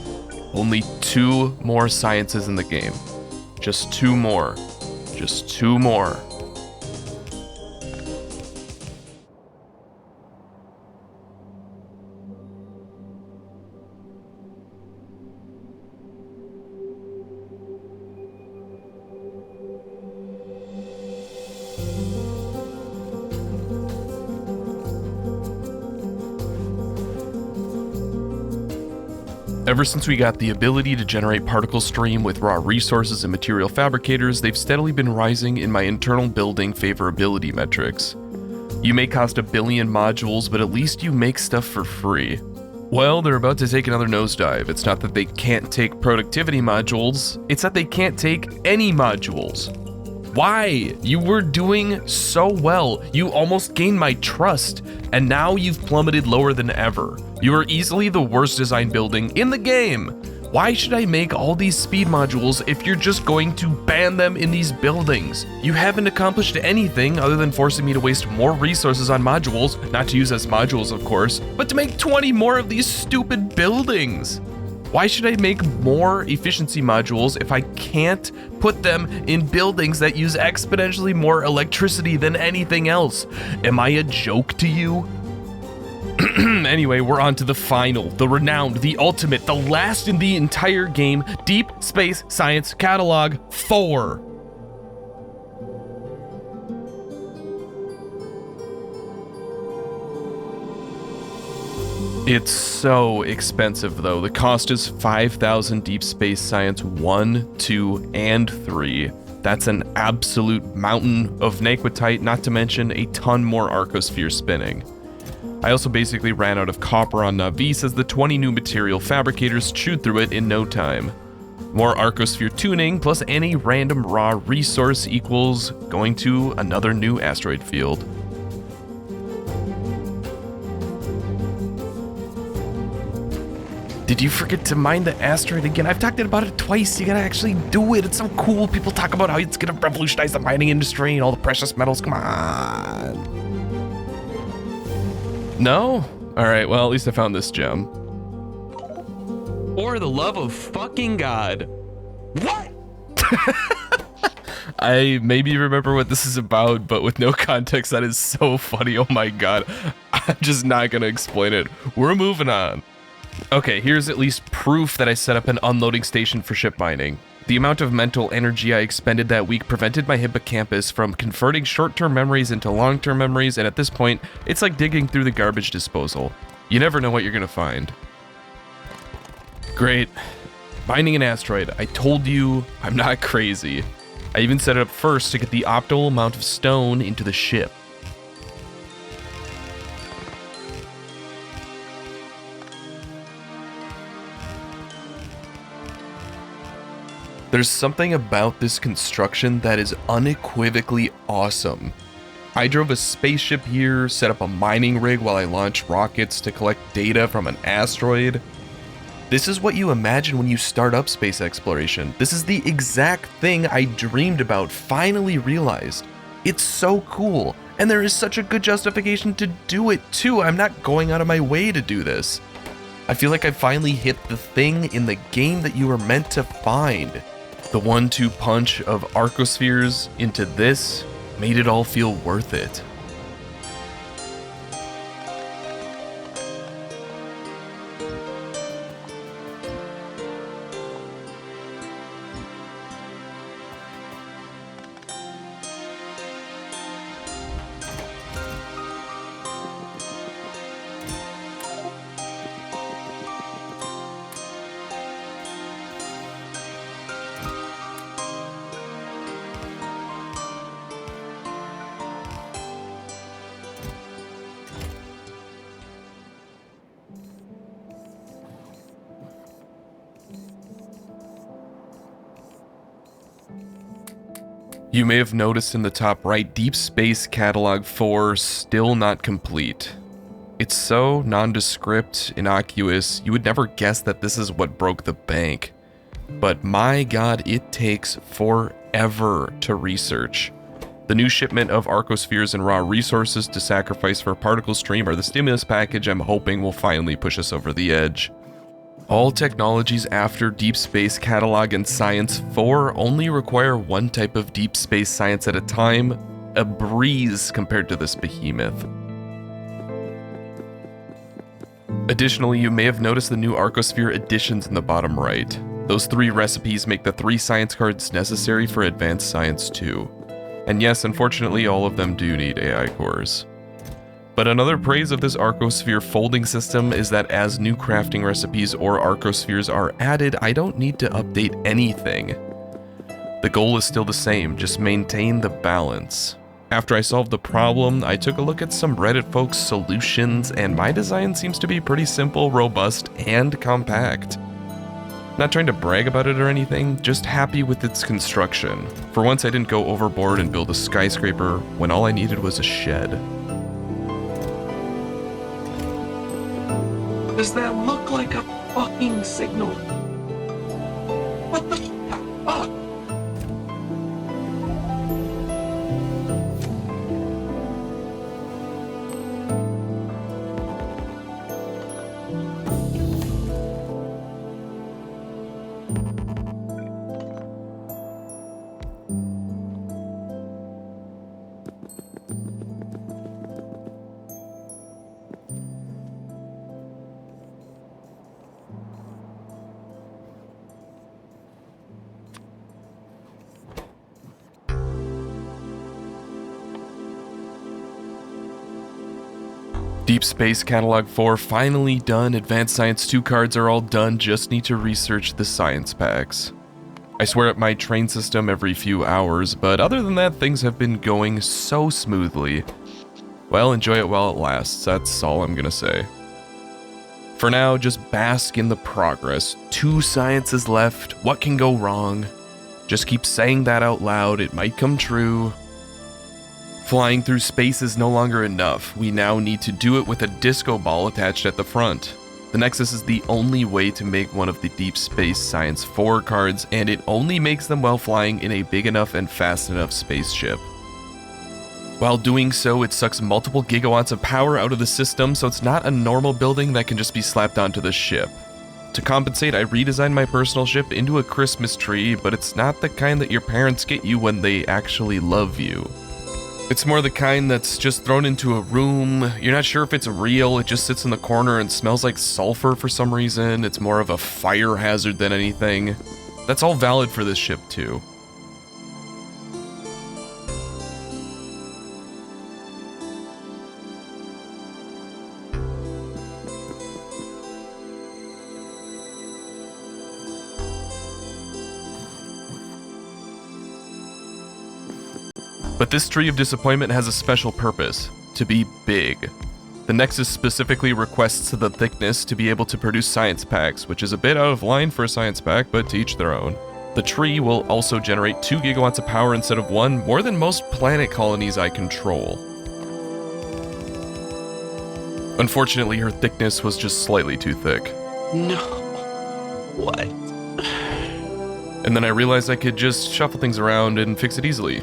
Only 2 more sciences in the game. Just 2 more. Just 2 more. Ever since we got the ability to generate particle stream with raw resources and material fabricators, they've steadily been rising in my internal building favorability metrics. You may cost 1 billion modules, but at least you make stuff for free. Well, they're about to take another nosedive. It's not that they can't take productivity modules, it's that they can't take any modules. Why? You were doing so well. You almost gained my trust, and now you've plummeted lower than ever. You are easily the worst design building in the game. Why should I make all these speed modules if you're just going to ban them in these buildings? You haven't accomplished anything other than forcing me to waste more resources on modules, not to use as modules of course, but to make 20 more of these stupid buildings. Why should I make more efficiency modules if I can't put them in buildings that use exponentially more electricity than anything else? Am I a joke to you? Anyway, we're on to the final, the renowned, the ultimate, the last in the entire game, Deep Space Science Catalog 4. It's so expensive though. The cost is 5,000 Deep Space Science 1, 2, and 3. That's an absolute mountain of Naquitite, not to mention a ton more Arcosphere spinning. I also basically ran out of copper on Navis as the 20 new material fabricators chewed through it in no time. More Arcosphere tuning plus any random raw resource equals going to another new asteroid field. Did you forget to mine the asteroid again? I've talked about it twice. You gotta actually do it. It's so cool. People talk about how it's gonna revolutionize the mining industry and all the precious metals. Come on. No? All right, well, at least I found this gem. For the love of fucking God. What? I maybe remember what this is about, but with no context, that is so funny. Oh my God. I'm just not gonna explain it. We're moving on. Okay, here's at least proof that I set up an unloading station for ship mining. The amount of mental energy I expended that week prevented my hippocampus from converting short-term memories into long-term memories, and at this point, it's like digging through the garbage disposal. You never know what you're gonna find. Great. Mining an asteroid. I told you I'm not crazy. I even set it up first to get the optimal amount of stone into the ship. There's something about this construction that is unequivocally awesome. I drove a spaceship here, set up a mining rig while I launched rockets to collect data from an asteroid. This is what you imagine when you start up space exploration. This is the exact thing I dreamed about, finally realized. It's so cool, and there is such a good justification to do it too. I'm not going out of my way to do this. I feel like I finally hit the thing in the game that you were meant to find. The 1-2 punch of Arcospheres into this made it all feel worth it. You may have noticed in the top right, Deep Space Catalog 4 still not complete. It's so nondescript, innocuous, you would never guess that this is what broke the bank. But my God, it takes forever to research. The new shipment of Arcospheres and raw resources to sacrifice for Particle Stream are the stimulus package I'm hoping will finally push us over the edge. All technologies after Deep Space Catalog and Science 4 only require one type of deep space science at a time, a breeze compared to this behemoth. Additionally, you may have noticed the new Arcosphere additions in the bottom right. Those 3 recipes make the 3 science cards necessary for Advanced Science 2. And yes, unfortunately, all of them do need AI cores. But another praise of this Arcosphere folding system is that as new crafting recipes or Arcospheres are added, I don't need to update anything. The goal is still the same, just maintain the balance. After I solved the problem, I took a look at some Reddit folks' solutions, and my design seems to be pretty simple, robust, and compact. Not trying to brag about it or anything, just happy with its construction. For once I didn't go overboard and build a skyscraper when all I needed was a shed. Does that look like a fucking signal? What the fuck? Deep Space Catalog 4 finally done, Advanced Science 2 cards are all done, just need to research the science packs. I swear at my train system every few hours, but other than that, things have been going so smoothly. Well, enjoy it while it lasts, that's all I'm gonna say. For now, just bask in the progress. 2 sciences left, what can go wrong? Just keep saying that out loud, it might come true. Flying through space is no longer enough. We now need to do it with a disco ball attached at the front. The Nexus is the only way to make one of the Deep Space Science 4 cards, and it only makes them while flying in a big enough and fast enough spaceship. While doing so, it sucks multiple gigawatts of power out of the system, so it's not a normal building that can just be slapped onto the ship. To compensate, I redesigned my personal ship into a Christmas tree, but it's not the kind that your parents get you when they actually love you. It's more the kind that's just thrown into a room. You're not sure if it's real, it just sits in the corner and smells like sulfur for some reason. It's more of a fire hazard than anything. That's all valid for this ship too. But this tree of disappointment has a special purpose, to be big. The Nexus specifically requests the thickness to be able to produce science packs, which is a bit out of line for a science pack, but to each their own. The tree will also generate 2 gigawatts of power instead of 1, more than most planet colonies I control. Unfortunately, her thickness was just slightly too thick. No. What? And then I realized I could just shuffle things around and fix it easily.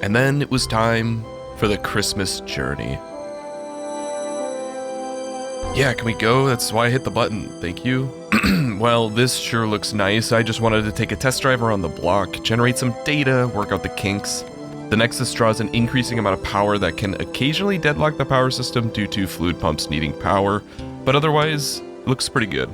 And then it was time for the Christmas journey. Yeah, can we go? That's why I hit the button. Thank you. Well, this sure looks nice. I just wanted to take a test drive around the block, generate some data, work out the kinks. The Nexus draws an increasing amount of power that can occasionally deadlock the power system due to fluid pumps needing power, but otherwise, it looks pretty good.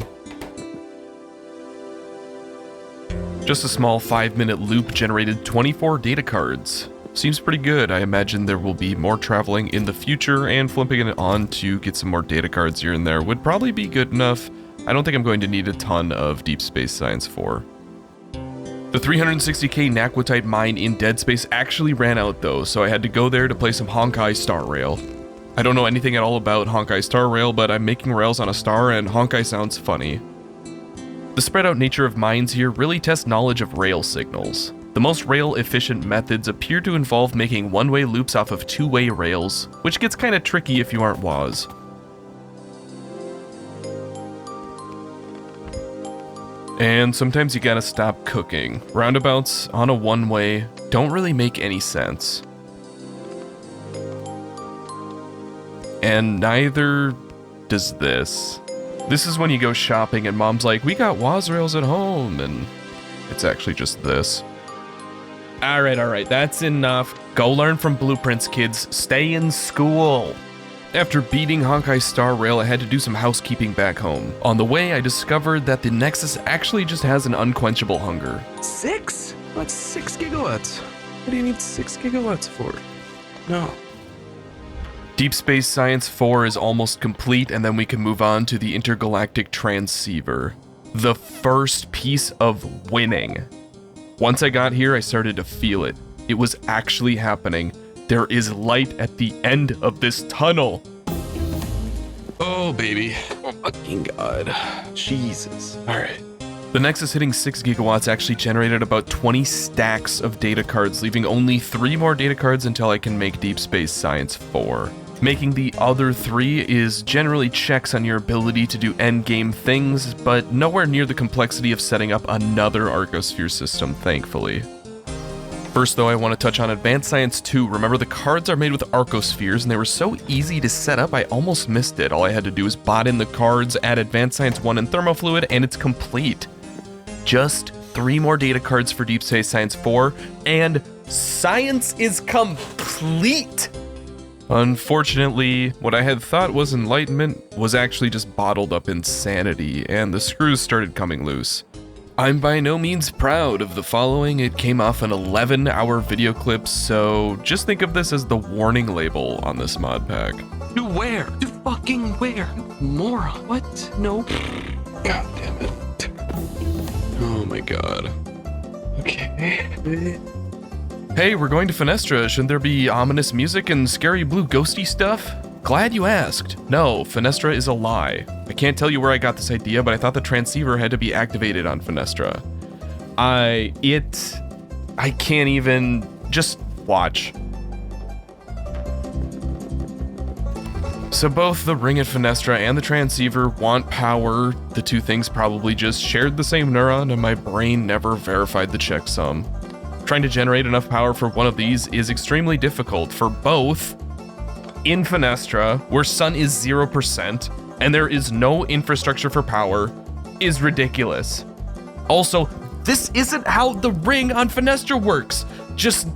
Just a small 5-minute loop generated 24 data cards. Seems pretty good. I imagine there will be more traveling in the future, and flipping it on to get some more data cards here and there would probably be good enough. I don't think I'm going to need a ton of Deep Space Science 4. The 360k Naquitite mine in Dead Space actually ran out though, so I had to go there to play some Honkai Star Rail. I don't know anything at all about Honkai Star Rail, but I'm making rails on a star and Honkai sounds funny. The spread out nature of mines here really tests knowledge of rail signals. The most rail-efficient methods appear to involve making one-way loops off of two-way rails, which gets kinda tricky if you aren't Wozz. And sometimes you gotta stop cooking. Roundabouts on a one-way don't really make any sense. And neither does this. This is when you go shopping and mom's like, we got Wozz rails at home, and it's actually just this. Alright, that's enough. Go learn from blueprints, kids. Stay in school. After beating Honkai Star Rail, I had to do some housekeeping back home. On the way, I discovered that the Nexus actually just has an unquenchable hunger. 6? What's 6 gigawatts? What do you need 6 gigawatts for? No. Deep Space Science 4 is almost complete, and then we can move on to the Intergalactic Transceiver. The first piece of winning. Once I got here, I started to feel it. It was actually happening. There is light at the end of this tunnel. Oh, baby. Oh, fucking God. Jesus. All right. The Nexus hitting 6 gigawatts actually generated about 20 stacks of data cards, leaving only 3 more data cards until I can make Deep Space Science 4. Making the other 3 is generally checks on your ability to do endgame things, but nowhere near the complexity of setting up another Arcosphere system, thankfully. First though, I want to touch on Advanced Science 2. Remember, the cards are made with Arcospheres, and they were so easy to set up I almost missed it. All I had to do was bot in the cards, add Advanced Science 1 and Thermofluid, and it's complete. Just 3 more data cards for Deep Space Science 4, and science is complete! Unfortunately, what I had thought was enlightenment was actually just bottled up insanity, and the screws started coming loose. I'm by no means proud of the following. It came off an 11-hour video clip, so just think of this as the warning label on this mod pack. To where? To fucking where? Moron. What? No. God damn it. Oh my God. Okay. Hey, we're going to Fenestra. Shouldn't there be ominous music and scary blue ghosty stuff? Glad you asked. No, Fenestra is a lie. I can't tell you where I got this idea, but I thought the transceiver had to be activated on Fenestra. I can't even, just watch. So both the ring at Fenestra and the transceiver want power. The two things probably just shared the same neuron, and my brain never verified the checksum. Trying to generate enough power for one of these is extremely difficult. For both, in Fenestra, where sun is 0% and there is no infrastructure for power, is ridiculous. Also, this isn't how the ring on Fenestra works. Just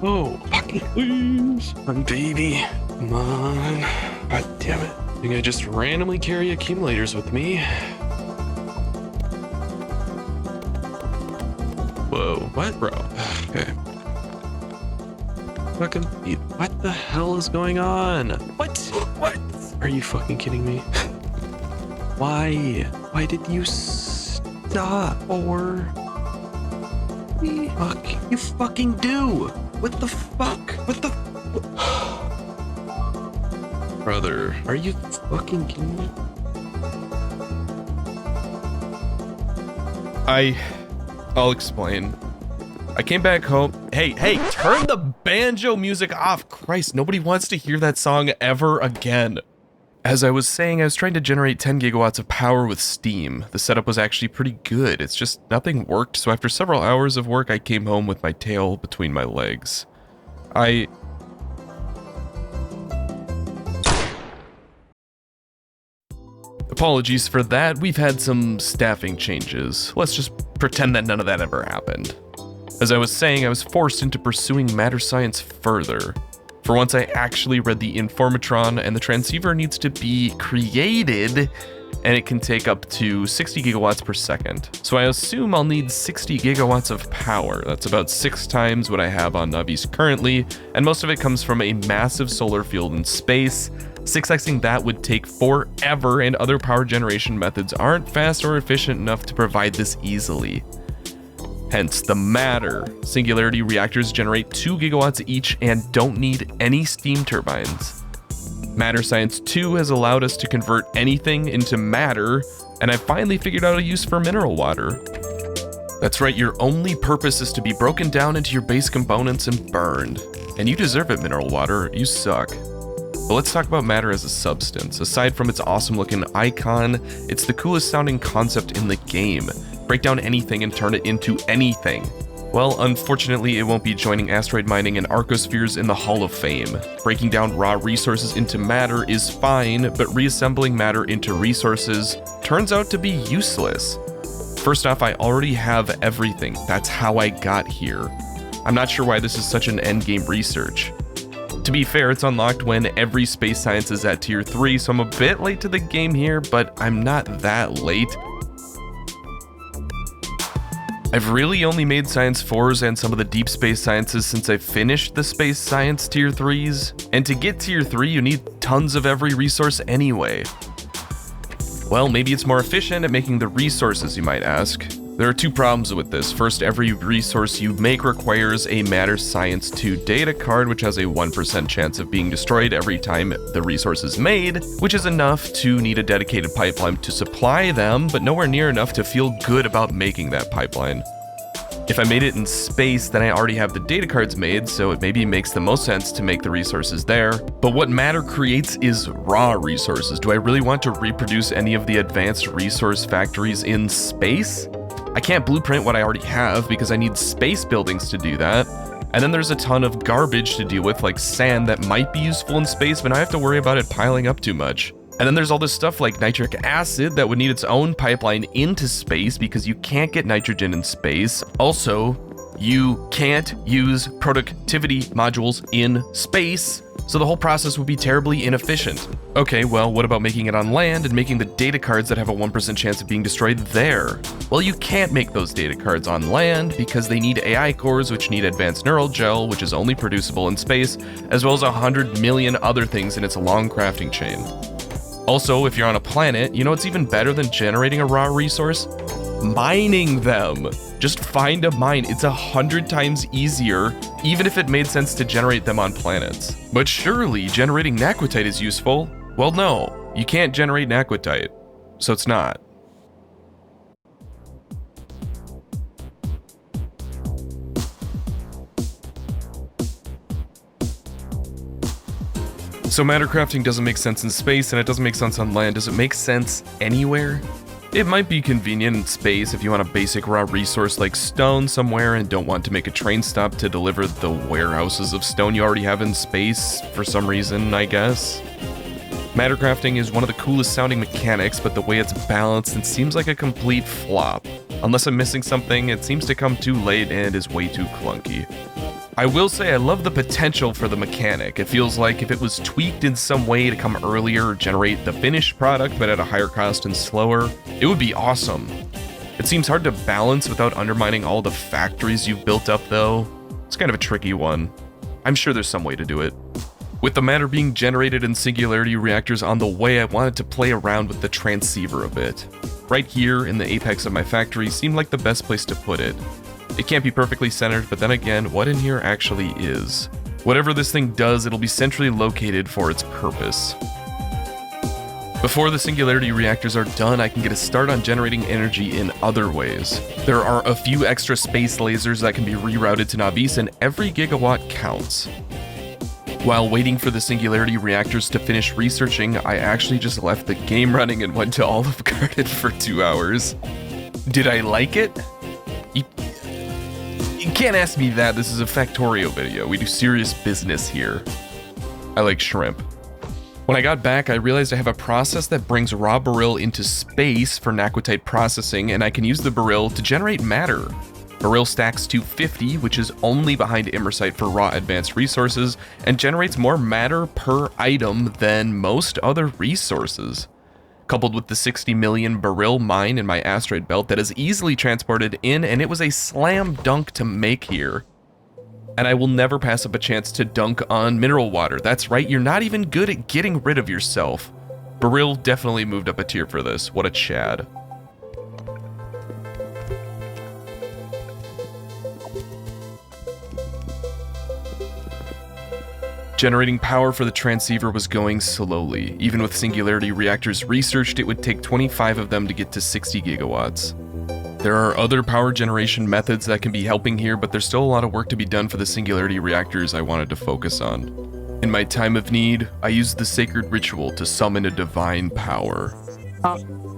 Oh, fucking please. Come on, baby. Come on. God damn it. I think I just randomly carry accumulators with me. Whoa, what? Bro. Okay. Fucking, what the hell is going on? What? What? Are you fucking kidding me? Why? Why did you stop? Or fuck you fucking do? What the fuck? What the? Brother, are you fucking kidding me? I'll explain. I came back home. Hey, turn the banjo music off. Christ, nobody wants to hear that song ever again. As I was saying, I was trying to generate 10 gigawatts of power with Steam. The setup was actually pretty good. It's just nothing worked, so after several hours of work, I came home with my tail between my legs. Apologies for that. We've had some staffing changes. Let's just pretend that none of that ever happened. As I was saying, I was forced into pursuing matter science further. For once, I actually read the Informatron, and the transceiver needs to be created, and it can take up to 60 gigawatts per second. So I assume I'll need 60 gigawatts of power. That's about 6 times what I have on Navi's currently, and most of it comes from a massive solar field in space. 6xing that would take forever, and other power generation methods aren't fast or efficient enough to provide this easily. Hence the matter. Singularity reactors generate 2 gigawatts each and don't need any steam turbines. Matter Science 2 has allowed us to convert anything into matter, and I finally figured out a use for mineral water. That's right, your only purpose is to be broken down into your base components and burned. And you deserve it, mineral water, you suck. But let's talk about matter as a substance. Aside from its awesome looking icon, it's the coolest sounding concept in the game. Break down anything and turn it into anything. Well, unfortunately, it won't be joining asteroid mining and Arcospheres in the Hall of Fame. Breaking down raw resources into matter is fine, but reassembling matter into resources turns out to be useless. First off, I already have everything. That's how I got here. I'm not sure why this is such an endgame research. To be fair, it's unlocked when every space science is at tier 3, so I'm a bit late to the game here, but I'm not that late. I've really only made Science 4s and some of the deep space sciences since I finished the space science tier 3s, and to get tier 3 you need tons of every resource anyway. Well, maybe it's more efficient at making the resources, you might ask. There are 2 problems with this. First, every resource you make requires a Matter Science 2 data card, which has a 1% chance of being destroyed every time the resource is made, which is enough to need a dedicated pipeline to supply them, but nowhere near enough to feel good about making that pipeline. If I made it in space, then I already have the data cards made, so it maybe makes the most sense to make the resources there. But what Matter creates is raw resources. Do I really want to reproduce any of the advanced resource factories in space? I can't blueprint what I already have because I need space buildings to do that. And then there's a ton of garbage to deal with, like sand that might be useful in space, but I have to worry about it piling up too much. And then there's all this stuff like nitric acid that would need its own pipeline into space because you can't get nitrogen in space. Also, you can't use productivity modules in space, so the whole process would be terribly inefficient. Okay, well, what about making it on land and making the data cards that have a 1% chance of being destroyed there? Well, you can't make those data cards on land because they need AI cores, which need advanced neural gel, which is only producible in space, as well as 100 million other things in its long crafting chain. Also, if you're on a planet, you know what's even better than generating a raw resource? Mining them. Just find a mine. It's 100 times easier, even if it made sense to generate them on planets. But surely generating naquitite is useful. Well, no, you can't generate naquitite, so it's not. So matter crafting doesn't make sense in space, and it doesn't make sense on land. Does it make sense anywhere? It might be convenient in space if you want a basic raw resource like stone somewhere and don't want to make a train stop to deliver the warehouses of stone you already have in space for some reason, I guess. Matter crafting is one of the coolest sounding mechanics, but the way it's balanced, it seems like a complete flop. Unless I'm missing something, it seems to come too late and is way too clunky. I will say I love the potential for the mechanic. It feels like if it was tweaked in some way to come earlier or generate the finished product but at a higher cost and slower, it would be awesome. It seems hard to balance without undermining all the factories you've built up though. It's kind of a tricky one. I'm sure there's some way to do it. With the matter being generated in singularity reactors on the way, I wanted to play around with the transceiver a bit. Right here in the apex of my factory seemed like the best place to put it. It can't be perfectly centered, but then again, what in here actually is? Whatever this thing does, it'll be centrally located for its purpose. Before the singularity reactors are done, I can get a start on generating energy in other ways. There are a few extra space lasers that can be rerouted to Navis, and every gigawatt counts. While waiting for the singularity reactors to finish researching, I actually just left the game running and went to Olive Garden for 2 hours. Did I like it? You can't ask me that, this is a Factorio video. We do serious business here. I like shrimp. When I got back, I realized I have a process that brings raw beryl into space for naquitite processing, and I can use the beryl to generate matter. Beryl stacks 250, which is only behind imersite for raw advanced resources, and generates more matter per item than most other resources. Coupled with the 60 million beryl mine in my asteroid belt that is easily transported in, and it was a slam dunk to make here. And I will never pass up a chance to dunk on mineral water. That's right, you're not even good at getting rid of yourself. Beryl definitely moved up a tier for this. What a Chad. Generating power for the transceiver was going slowly. Even with singularity reactors researched, it would take 25 of them to get to 60 gigawatts. There are other power generation methods that can be helping here, but there's still a lot of work to be done for the singularity reactors I wanted to focus on. In my time of need, I used the sacred ritual to summon a divine power.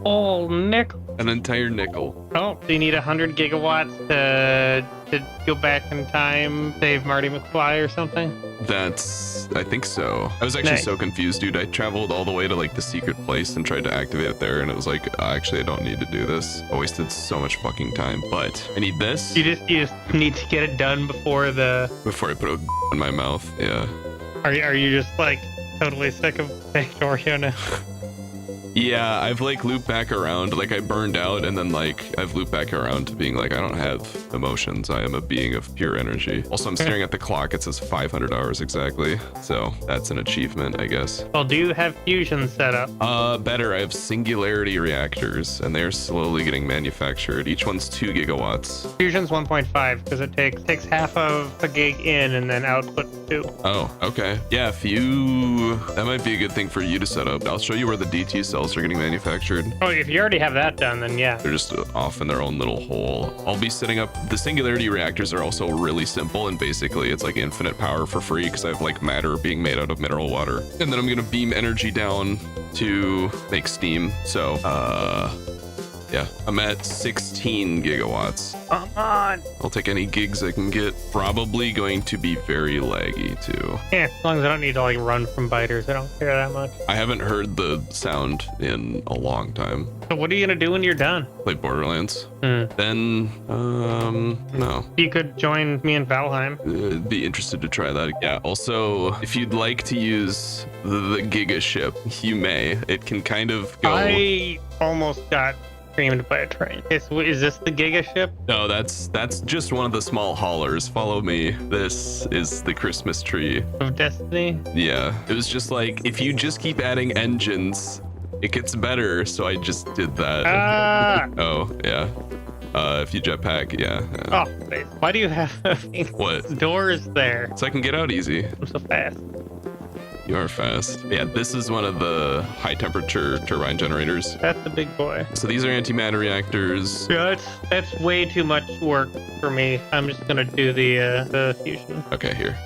Oh, nickel. An entire nickel. Oh, so you need 100 gigawatts to go back in time, save Marty McFly or something? I think so. I was actually Nice. so confused, dude. I traveled all the way to like the secret place and tried to activate it there, and it was like, actually, I don't need to do this. I wasted so much fucking time, but I need this You just need to get it done before before I put a in my mouth. Yeah. Are you just like totally sick of Factorio now? Yeah, I've like looped back around. Like I burned out, and then like I've looped back around to being like, I don't have emotions. I am a being of pure energy. Also, I'm staring at the clock. It says 500 hours exactly. So that's an achievement, I guess. Well, do you have fusion set up? Better. I have singularity reactors, and they're slowly getting manufactured. Each one's 2 gigawatts. Fusion's 1.5 because it takes half of a gig in and then output 2. Oh, okay. Yeah, that might be a good thing for you to set up. I'll show you where the DT cells are getting manufactured. Oh, if you already have that done, then yeah. They're just off in their own little hole. I'll be setting up, the singularity reactors are also really simple, and basically it's like infinite power for free because I have like matter being made out of mineral water. And then I'm gonna beam energy down to make steam. So, yeah, I'm at 16 gigawatts. Come on. I'll take any gigs I can get. Probably going to be very laggy too. Yeah, as long as I don't need to like run from biters, I don't care that much. I haven't heard the sound in a long time. So what are you gonna do when you're done? Play Borderlands. Hmm. Then, no. You could join me in Valheim. Be interested to try that. Yeah, also, if you'd like to use the Giga ship, you may. It can kind of go... I almost got creamed by a train. Is this the Giga ship? No, that's just one of the small haulers. Follow me. This is the Christmas tree. Of Destiny? Yeah, it was just like, if you just keep adding engines, it gets better, so I just did that. Ah! Oh, yeah. If you jetpack, yeah. Oh, wait. Why do you have What? doors there? So I can get out easy. I'm so fast. You are fast. Yeah, this is one of the high temperature turbine generators. That's the big boy. So these are antimatter reactors. Yeah, that's way too much work for me. I'm just gonna do the fusion. Okay, here.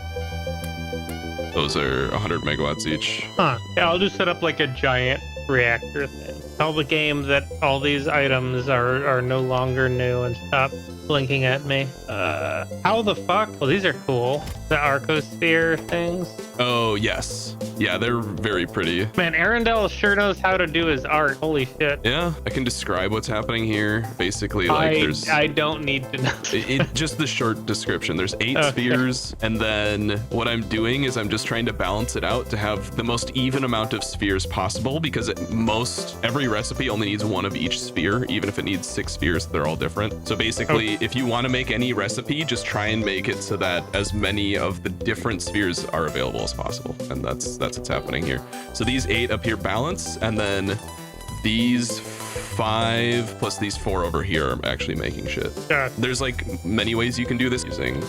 Those are 100 megawatts each. Huh. Yeah, I'll just set up like a giant reactor thing. Tell the game that all these items are no longer new and stop blinking at me. How the fuck? Well, these are cool. The Arcosphere things. Oh, yes. Yeah, they're very pretty. Man, Arundel sure knows how to do his art. Holy shit. Yeah, I can describe what's happening here. Basically, like there's... I don't need to know. Just the short description. There's 8 spheres, and then what I'm doing is I'm just trying to balance it out to have the most even amount of spheres possible, because every recipe only needs 1 of each sphere, even if it needs 6 spheres, they're all different. So basically, if you want to make any recipe, just try and make it so that as many of the different spheres are available as possible. And that's what's happening here. So these 8 up here balance, and then these 5 plus these 4 over here are actually making shit. Yeah. There's like many ways you can do this using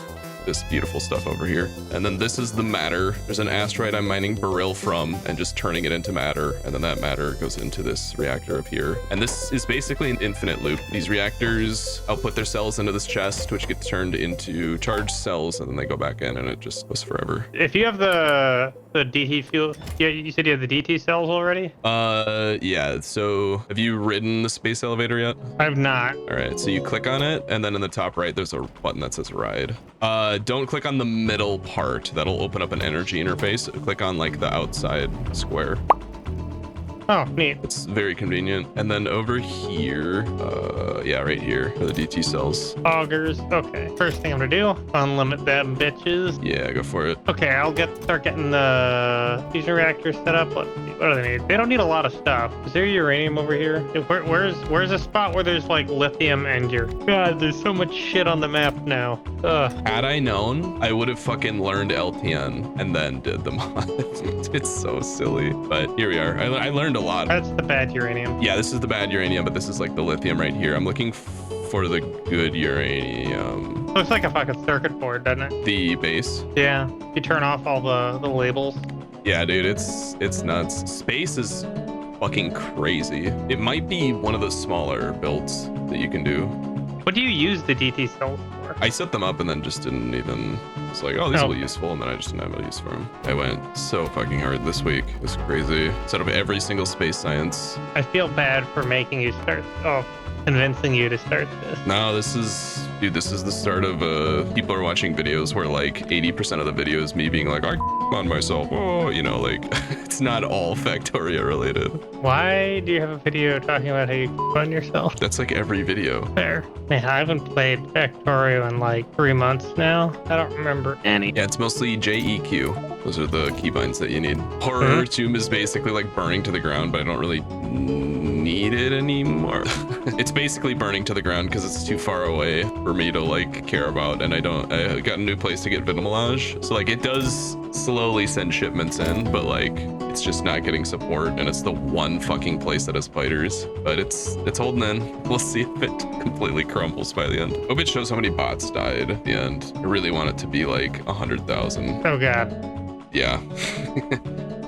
this beautiful stuff over here. And then this is the matter. There's an asteroid I'm mining beryl from and just turning it into matter. And then that matter goes into this reactor up here. And this is basically an infinite loop. These reactors output their cells into this chest, which gets turned into charged cells, and then they go back in, and it just goes forever. If you have the DT fuel, yeah, you said you have the DT cells already? Yeah. So have you ridden the space elevator yet? I've not. All right. So you click on it, and then in the top right, there's a button that says ride. Don't click on the middle part. That'll open up an energy interface. Click on like the outside square. Oh, neat. It's very convenient. And then over here, yeah, right here are the DT cells. Augers. Okay. First thing I'm gonna do, unlimit them bitches. Yeah, go for it. Okay, I'll start getting the fusion reactors set up. Let's see. What do they need? They don't need a lot of stuff. Is there uranium over here? Where's a spot where there's like lithium and God, there's so much shit on the map now. Ugh. Had I known, I would have fucking learned LTN and then did the mod. It's so silly. But here we are. I learned a lot. That's the bad uranium. Yeah, this is the bad uranium, but this is like the lithium right here. I'm looking for the good uranium. Looks like a fucking circuit board, doesn't it? The base. Yeah. You turn off all the labels. Yeah, dude, it's nuts. Space is fucking crazy. It might be one of the smaller builds that you can do. What do you use the DT cells for? I set them up and then just didn't even... It's like, oh, these will be useful, and then I just didn't have a use for them. I went so fucking hard this week. It was crazy. Set up every single space science. I feel bad for making you start... Oh, convincing you to start this. No, this is... Dude, this is the start of... people are watching videos where, like, 80% of the video is me being like, I on myself. Oh, you know, like, it's not all Factorio related. Why do you have a video talking about how you on yourself? That's like every video. Fair. Man, I haven't played Factorio in like 3 months now. I don't remember any. Yeah, it's mostly JEQ. Those are the keybinds that you need. Horror Tomb is basically like burning to the ground, but I don't really need it anymore. It's basically burning to the ground because it's too far away for me to like care about, and I got a new place to get Vitamelage. So like it does slowly send shipments in, but like it's just not getting support, and it's the one fucking place that has fighters. But it's holding in. We'll see if it completely crumbles by the end. Hope it shows how many bots died at the end. I really want it to be like 100,000. Oh god. Yeah.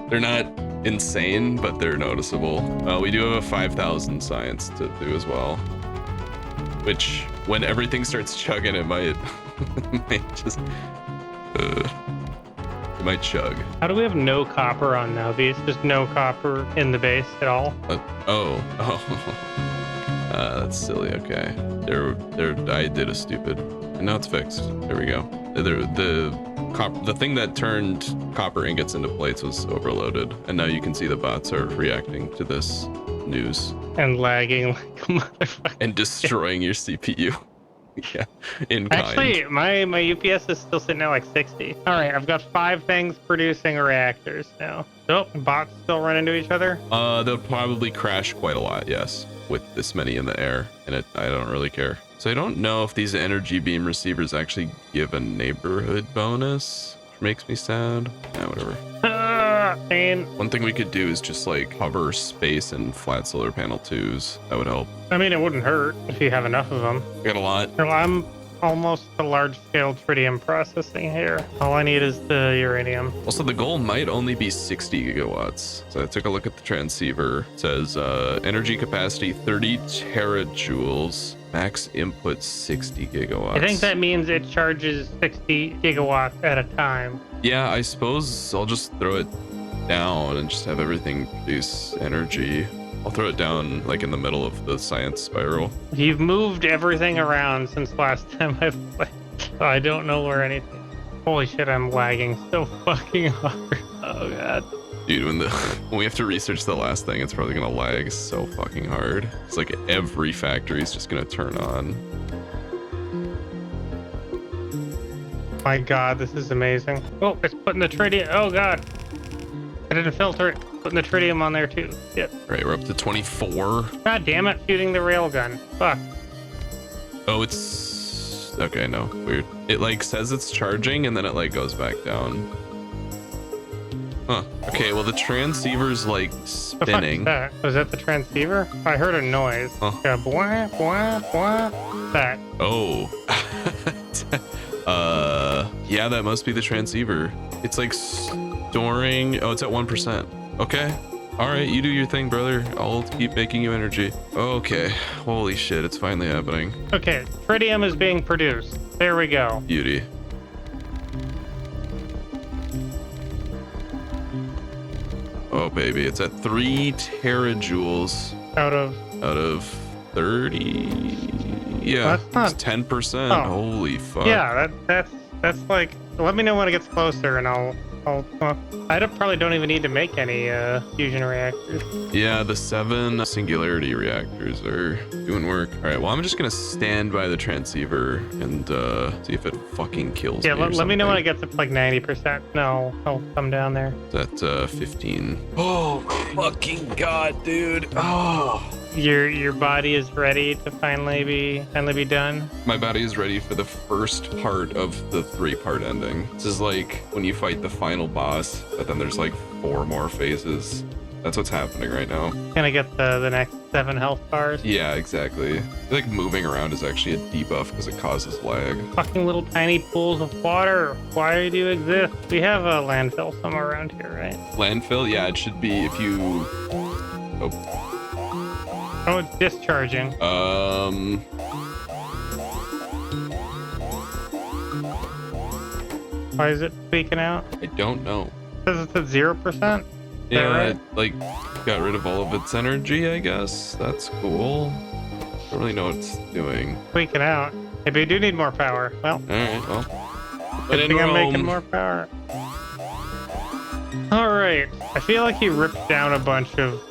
They're not insane, but they're noticeable. We do have a 5,000 science to do as well, which when everything starts chugging, it might just it might chug. How do we have no copper on now? There's just no copper in the base at all. That's silly. Okay, I did a stupid, and now it's fixed. There we go. The thing that turned copper ingots into plates was overloaded, and now you can see the bots are reacting to this news and lagging like a motherfucker and destroying your CPU. Yeah, in kind. Actually, my UPS is still sitting at like 60. All right, I've got 5 things producing reactors now. Oh, bots still run into each other? They'll probably crash quite a lot, yes, with this many in the air, and I don't really care. So I don't know if these energy beam receivers actually give a neighborhood bonus, which makes me sad. Yeah, whatever. And one thing we could do is just like hover space and flat solar panel 2s. That would help. I mean, it wouldn't hurt if you have enough of them. I got a lot. Well, I'm almost to large-scale tritium processing here. All I need is the uranium. Also, the goal might only be 60 gigawatts. So I took a look at the transceiver. It says energy capacity 30 terajoules. Max input 60 gigawatts. I think that means it charges 60 gigawatts at a time. Yeah, I suppose I'll just throw it down and just have everything produce energy. I'll throw it down like in the middle of the science spiral. You've moved everything around since last time I played. So I don't know where anything. Holy shit, I'm lagging so fucking hard. Oh god. Dude, when we have to research the last thing, it's probably gonna lag so fucking hard. It's like every factory is just gonna turn on. My god, this is amazing. Oh, it's putting the tritium. Oh god. I didn't filter it. Putting the tritium on there too. Shit. Right, we're up to 24. God damn it, shooting the railgun. Fuck. Oh, it's... Okay, no, weird. It like says it's charging and then it like goes back down. Huh. Okay, well the transceiver's like spinning. The fuck is that? Was that the transceiver? I heard a noise. Huh. Yeah, bwah, bwah, bwah. That. Oh. Yeah, that must be the transceiver. It's like storing... Oh, it's at 1%. Okay. All right, you do your thing, brother. I'll keep making you energy. Okay. Holy shit, it's finally happening. Okay, tritium is being produced. There we go. Beauty. Oh, baby, it's at 3 terajoules Out of... out of 30. Yeah, That's not- it's 10%. Oh. Holy fuck. Yeah, that's like... Let me know when it gets closer and I'll probably don't even need to make any fusion reactors. Yeah, the 7 singularity reactors are doing work. All right, well, I'm just gonna stand by the transceiver and see if it fucking kills Yeah, me or let me know when it something. gets up to like 90%. No, I'll come down there. It's at 15. Oh, fucking God, dude. Oh. Your body is ready to finally be done. My body is ready for the first part of the 3-part ending. This is like when you fight the final boss, but then there's like 4 more phases. That's what's happening right now. Gonna get the next 7 health bars. Yeah, exactly. I feel like moving around is actually a debuff because it causes lag. Fucking little tiny pools of water. Why do you exist? We have a landfill somewhere around here, right? Landfill? Yeah, it should be if you... Oh, it's discharging. Why is it tweaking out? I don't know. It says it's at 0%. Yeah, right? it, like, got rid of all of its energy, I guess. That's cool. Don't really know what it's doing. Tweaking out. Maybe you do need more power. Well, Alright, well. I But in think I'm making Rome. more power. Alright. I feel like he ripped down a bunch of...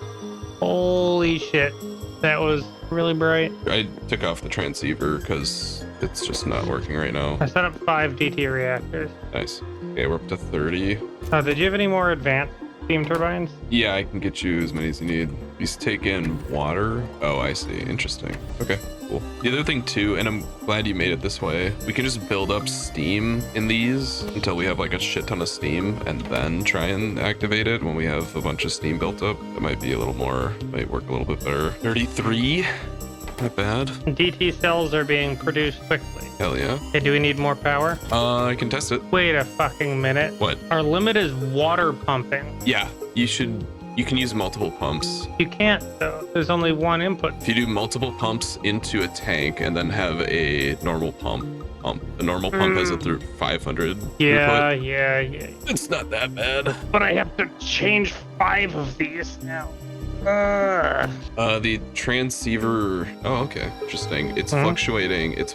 Holy shit. That was really bright. I took off the transceiver because it's just not working right now. I set up 5 DT reactors. Nice. Okay, we're up to 30. Oh, did you have any more advanced steam turbines? Yeah, I can get you as many as you need. These take in water. Oh, I see. Interesting. Okay, cool. The other thing too, and I'm glad you made it this way, we can just build up steam in these until we have like a shit ton of steam and then try and activate it when we have a bunch of steam built up. That might be a little more, might work a little bit better. 33. Not bad. DT cells are being produced quickly. Hell yeah. Okay, do we need more power? I can test it. Wait a fucking minute. What? Our limit is water pumping. Yeah, you can use multiple pumps. You can't, though. There's only one input. If you do multiple pumps into a tank and then have a normal pump, the normal pump has a 500 Yeah, throughput. yeah. It's not that bad. But I have to change 5 of these now. The transceiver. Oh, okay, interesting. It's fluctuating. It's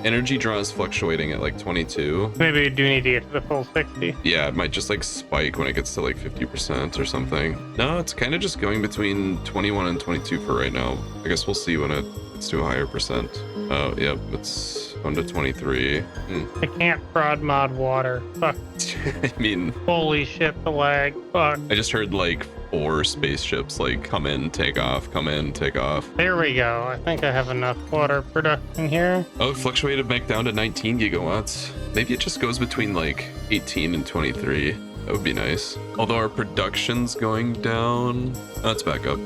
energy draw is fluctuating at like 22. Maybe we do need to get to the full 60. Yeah, it might just like spike when it gets to like 50% or something. No, it's kind of just going between 21 and 22 for right now. I guess we'll see when it gets to a higher percent. Oh, yep, it's on to 23. I can't prod mod water. Fuck. I mean, Holy shit, the lag. Fuck. I just heard like 4 spaceships like come in, take off, come in, take off. There we go. I think I have enough water production here. Oh, it fluctuated back down to 19 gigawatts. Maybe it just goes between like 18 and 23. That would be nice. Although our production's going down. Oh, it's back up.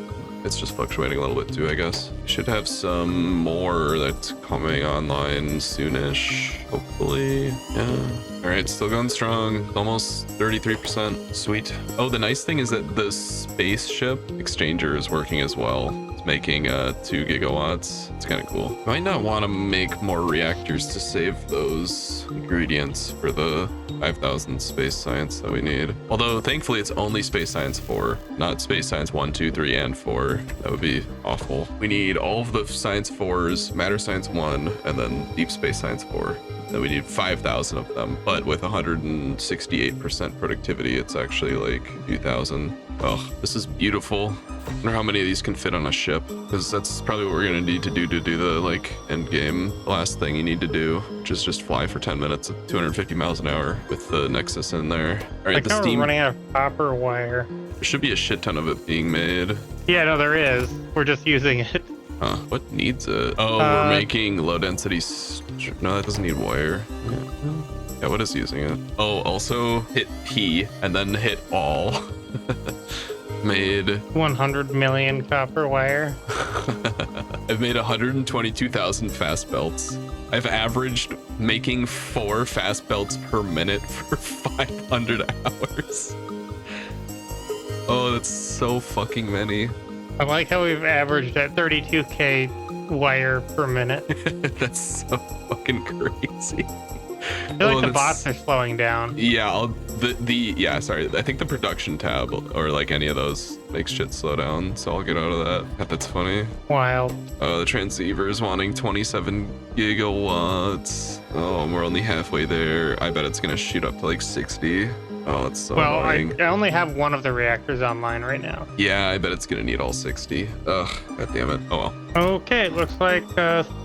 It's just fluctuating a little bit too, I guess. We should have some more that's coming online soonish, hopefully. Yeah. All right, still going strong. Almost 33%. Sweet. Oh, the nice thing is that the spaceship exchanger is working as well. It's making 2 gigawatts. It's kind of cool. Might not want to make more reactors to save those ingredients for the 5,000 space science that we need. Although thankfully it's only space science 4, not space science 1, 2, 3, and 4. That would be awful. We need all of the science 4s, matter science 1, and then deep space science 4. Then we need 5,000 of them, but with 168% productivity, it's actually like 2,000. Oh, this is beautiful. I wonder how many of these can fit on a ship, because that's probably what we're gonna need to do the like end game. The last thing you need to do, which is just fly for 10 minutes at 250 miles an hour with the Nexus in there. All right, Like the steam. we're running out of copper wire. There should be a shit ton of it being made. Yeah, no, there is. We're just using it. Huh? What needs it? Oh, we're making low density. No, that doesn't need wire. Yeah, what is using it? Oh, also hit P and then hit all. Made 100 million copper wire. I've made 122,000 fast belts. I've averaged making 4 fast belts per minute for 500 hours. Oh, that's so fucking many. I like how we've averaged at 32k wire per minute. That's so fucking crazy. I feel like the bots are slowing down. Yeah, yeah, sorry. I think the production tab or like any of those makes shit slow down, so I'll get out of that. That's funny. Wild. Oh, the transceiver is wanting 27 gigawatts. Oh, we're only halfway there. I bet it's gonna shoot up to like 60. Oh, it's so annoying. I only have one of the reactors online right now. Yeah, I bet it's gonna need all 60. Ugh, god damn it. Oh well. Okay, looks like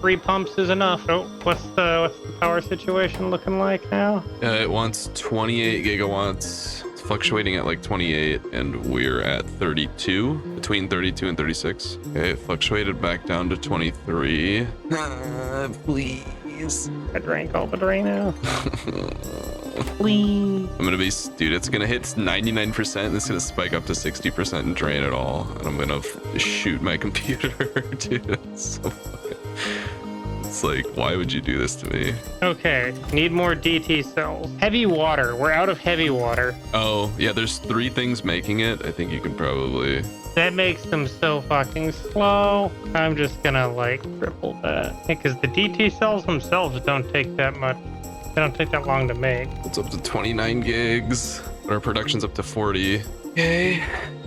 3 pumps is enough. Oh, what's the power situation looking like now? It wants 28 gigawatts. It's fluctuating at like 28, and we're at 32, between 32 and 36. Okay, it fluctuated back down to 23. Please. I drank all the Drano. Please. I'm gonna be, dude, it's gonna hit 99%, and it's gonna spike up to 60% and drain it all, and I'm gonna shoot my computer. Dude, it's so fucking, it's like, why would you do this to me? Okay, need more DT cells. Heavy water. We're out of heavy water. Oh, yeah, there's 3 things making it. I think you can probably... That makes them so fucking slow. I'm just gonna like triple that. Because the DT cells themselves don't take that much. They don't take that long to make. It's up to 29 gigs. Our production's up to 40. Okay.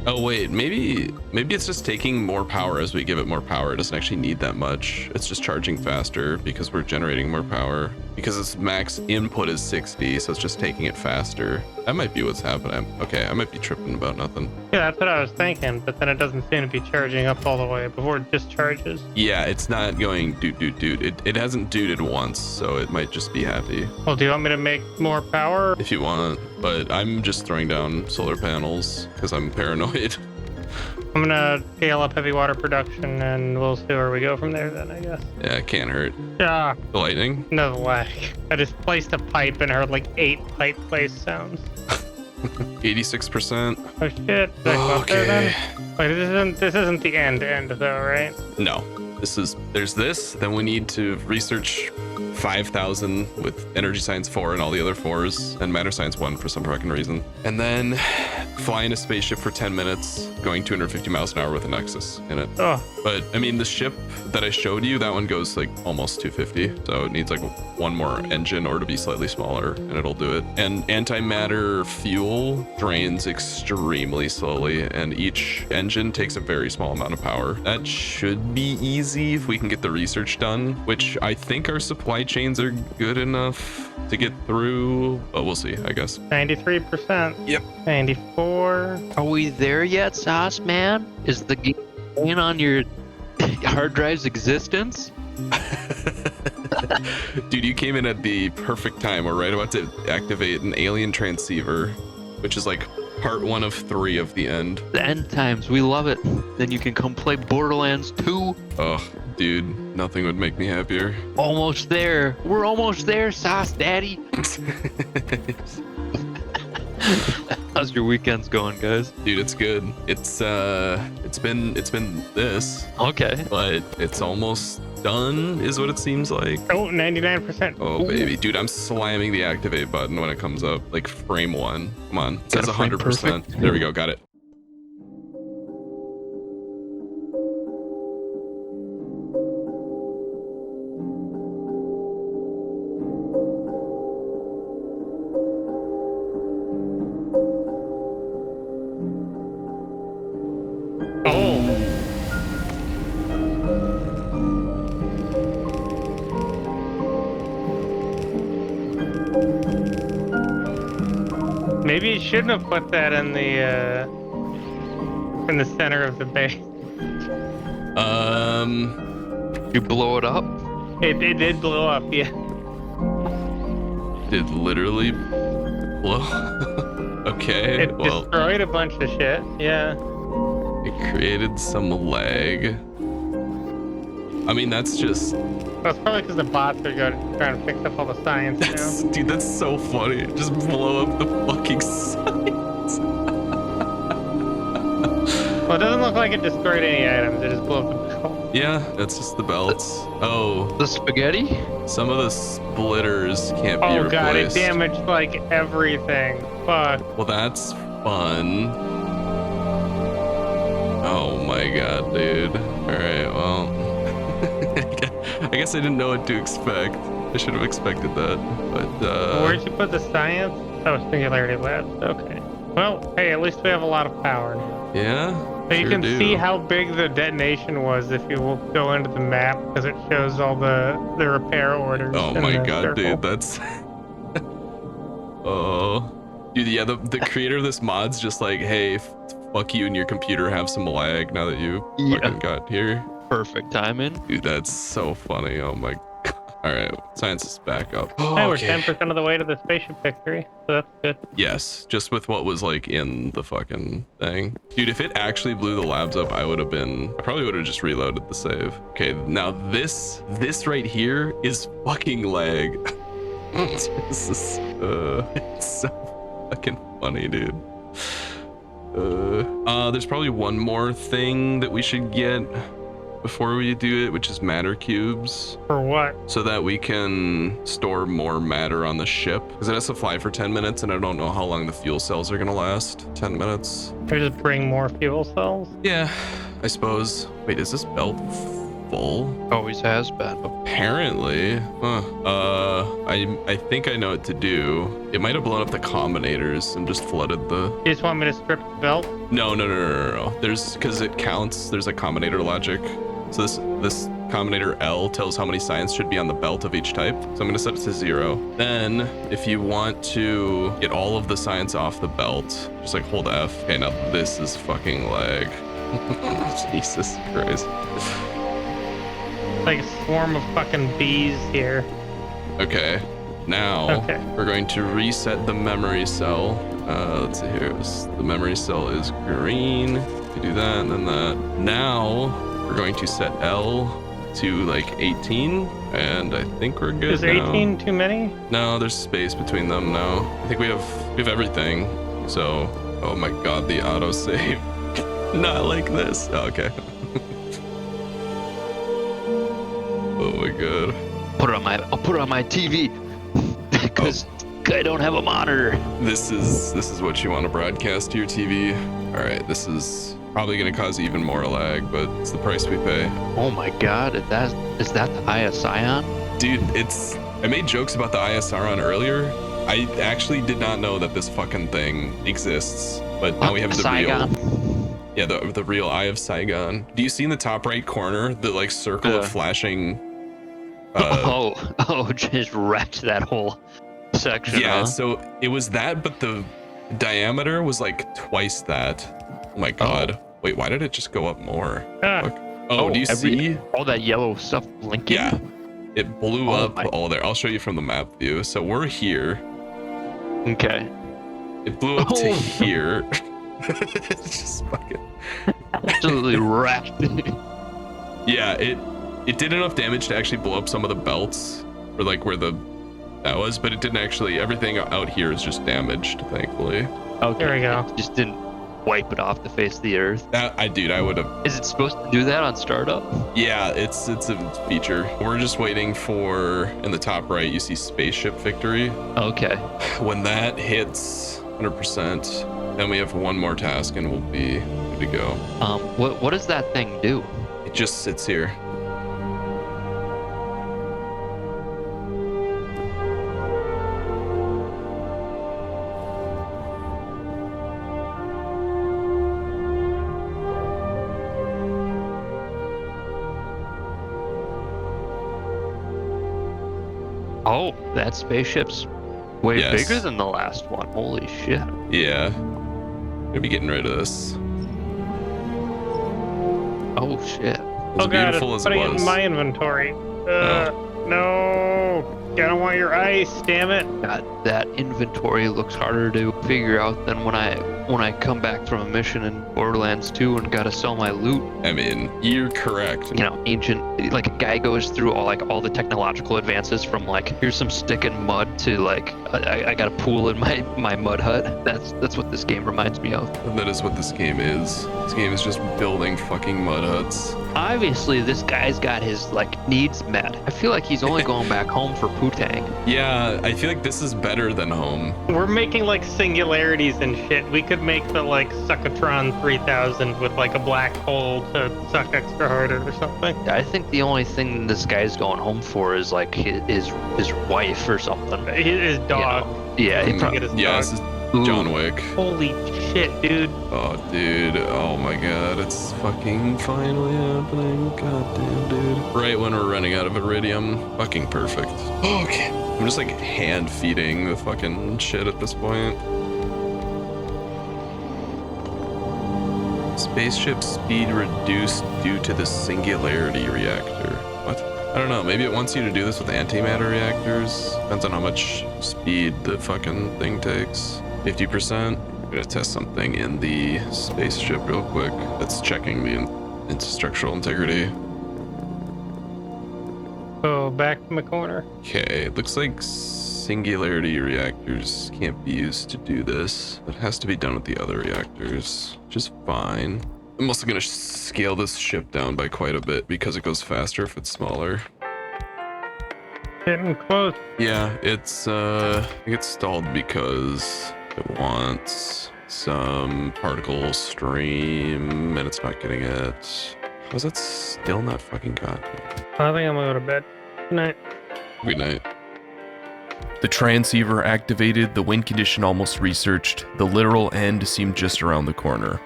Oh wait, maybe it's just taking more power as we give it more power. It doesn't actually need that much. It's just charging faster because we're generating more power. Because its max input is 60, so it's just taking it faster. That might be what's happening. Okay, I might be tripping about nothing. Yeah, that's what I was thinking, but then it doesn't seem to be charging up all the way before it discharges. Yeah, it's not going doot. It hasn't dooted once, so it might just be happy. Well, do you want me to make more power? If you want, but I'm just throwing down solar panels because I'm paranoid. I'm gonna scale up heavy water production and we'll see where we go from there then, I guess. Yeah, it can't hurt. Ah, The lightning? no lag. I just placed a pipe and heard like 8 pipe place sounds. 86%. Oh shit. Did I go up there then? Wait, this isn't the end though, right? No, there's this, then we need to research 5,000 with energy science 4 and all the other 4s and matter science 1 for some fucking reason. And then fly in a spaceship for 10 minutes, going 250 miles an hour with a Nexus in it. Oh, But I mean, the ship that I showed you, that one goes like almost 250. So it needs like 1 more engine or to be slightly smaller and it'll do it. And antimatter fuel drains extremely slowly and each engine takes a very small amount of power. That should be easy if we can get the research done, which I think our supply chains are good enough to get through, but we'll see, I guess. 93%. Yep. 94. Are we there yet, Sauce Man? Is the game playing on your hard drive's existence? Dude, you came in at the perfect time. We're right about to activate an alien transceiver, which is like part 1 of 3 of the end. The end times, we love it. Then you can come play Borderlands 2. Oh, dude, nothing would make me happier. Almost there. We're almost there, Sauce Daddy. How's your weekends going, guys? Dude, it's good. It's been this, Okay. but it's almost done is what it seems like. Oh, 99%. Oh baby, dude, I'm slamming the activate button when it comes up, like frame 1. Come on, it says Got a frame 100%. There we go, got it. Oh. Maybe you shouldn't have put that in the center of the base. You blow it up? It did blow up, yeah. Did literally blow. Okay, It well, destroyed a bunch of shit, yeah. it created some lag. I mean, that's just, Well, it's probably because the bots are trying to fix up all the science now. dude, that's so funny. Just blow up the fucking science. Well, it doesn't look like it destroyed any items. It just blew up the belt. Yeah, that's just the belts. Oh, The spaghetti? some of the splitters can't be Oh replaced. god, it damaged like everything. Fuck. Well, that's fun. Oh my god, dude. Alright, well. I guess I didn't know what to expect. I should have expected that. But, Where'd you put the science? Oh, Singularity Labs. Okay. Well, hey, at least we have a lot of power now. yeah. So you sure can do. see how big the detonation was if you will go into the map, because it shows all the repair orders. Oh in my the god, circle. dude, that's. Oh. Dude, yeah, the creator of this mod's just like, hey, fuck you and your computer have some lag now that you Yeah. fucking got here. Perfect timing. Dude, that's so funny. Oh my god. Alright, science is back up. Hey, we're 10% of the way to the spaceship victory, so that's good. Yes, just with what was like in the fucking thing. Dude, if it actually blew the labs up, I probably would have just reloaded the save. Okay, now this right here is fucking lag. This is, it's so fucking funny, dude. There's probably one more thing that we should get before we do it, which is matter cubes, For what? so that we can store more matter on the ship, because it has to fly for 10 minutes and I don't know how long the fuel cells are gonna last. 10 minutes. They just bring more fuel cells? Yeah, I suppose. Wait, is this belt full? Always has been. Apparently. Huh. I think I know what to do. It might have blown up the combinators and just flooded the. You just want me to strip the belt? No. There's, because it counts, there's a combinator logic. So this combinator L tells how many science should be on the belt of each type. So I'm gonna set it to 0. Then if you want to get all of the science off the belt, just like hold F. Okay, now this is fucking lag. Jesus Christ. Like a swarm of fucking bees here. Okay, now Okay. we're going to reset the memory cell. Let's see here. The memory cell is green. We do that and then that. Now we're going to set L to like 18, and I think we're good Is now. 18 too many? No, there's space between them now. I think we have everything. So, oh my god, the autosave. Not like this. Oh, okay. Oh my god. I'll put it on my TV because I don't have a monitor. This is what you want to broadcast to your TV. All right, this is probably going to cause even more lag, but it's the price we pay. Oh my god, is that the IS-Ion? Dude, I made jokes about the ISR on earlier. I actually did not know that this fucking thing exists, but now we have the Saigon. real. Yeah, the real Eye of Saigon. Do you see in the top right corner the like circle of flashing? Just wrecked that whole section. Yeah, huh? so it was that, but the diameter was like twice that. Oh my god. Wait, why did it just go up more? Ah. Fuck. Oh, do you see? all that yellow stuff blinking? Yeah. It blew Oh up my- all there. I'll show you from the map view. So we're here. Okay. It blew up to Oh. here. It's just fucking. Absolutely wrecked. Yeah, it did enough damage to actually blow up some of the belts, or like where that was, but it didn't actually. Everything out here is just damaged, thankfully. Okay. There we go. It just didn't wipe it off the face of the earth. I would have. Is it supposed to do that on startup? Yeah, it's a feature. We're just waiting for, in the top right, you see spaceship victory. Okay. When that hits 100%, then we have one more task and we'll be good to go. What does that thing do? It just sits here. Oh, that spaceship's way Yes. bigger than the last one. Holy shit. Yeah. Gonna be getting rid of this. Oh shit. As Oh god, beautiful it's as it putting it was. in my inventory. No. I don't want your ice, damn it. God, that inventory looks harder to figure out than when I come back from a mission in Borderlands 2 and gotta sell my loot. I mean, you're correct. You know, ancient, like a guy goes through all the technological advances from like, here's some stick and mud to like, I got a pool in my mud hut. That's what this game reminds me of. That is what this game is. This game is just building fucking mud huts. Obviously, this guy's got his like needs met. I feel like he's only going back home for Putang. Yeah, I feel like this is better than home. We're making like singularities and shit. We could make the like Suckatron 3000 with like a black hole to suck extra harder or something. I think the only thing this guy's going home for is like his wife or something. His dog. Yeah, he Get probably. his Yeah, dog. this is Ooh. John Wick. Holy shit, dude. Oh, dude. Oh my god, it's fucking finally happening. Goddamn, dude. Right when we're running out of iridium. Fucking perfect. Okay. I'm just like hand feeding the fucking shit at this point. Spaceship speed reduced due to the singularity reactor. What? I don't know. Maybe it wants you to do this with antimatter reactors. Depends on how much speed the fucking thing takes. 50%. I'm gonna test something in the spaceship real quick. That's checking the structural integrity. Oh, back to my corner. Okay, it looks like singularity reactors can't be used to do this. It has to be done with the other reactors, which is fine. I'm also gonna scale this ship down by quite a bit because it goes faster if it's smaller. Getting close. Yeah, it's I think it's stalled because it wants some particle stream and it's not getting it. How is that still not fucking got me? I think I'm gonna go to bed. Good night. Good night. The transceiver activated, the wind condition almost researched, the literal end seemed just around the corner.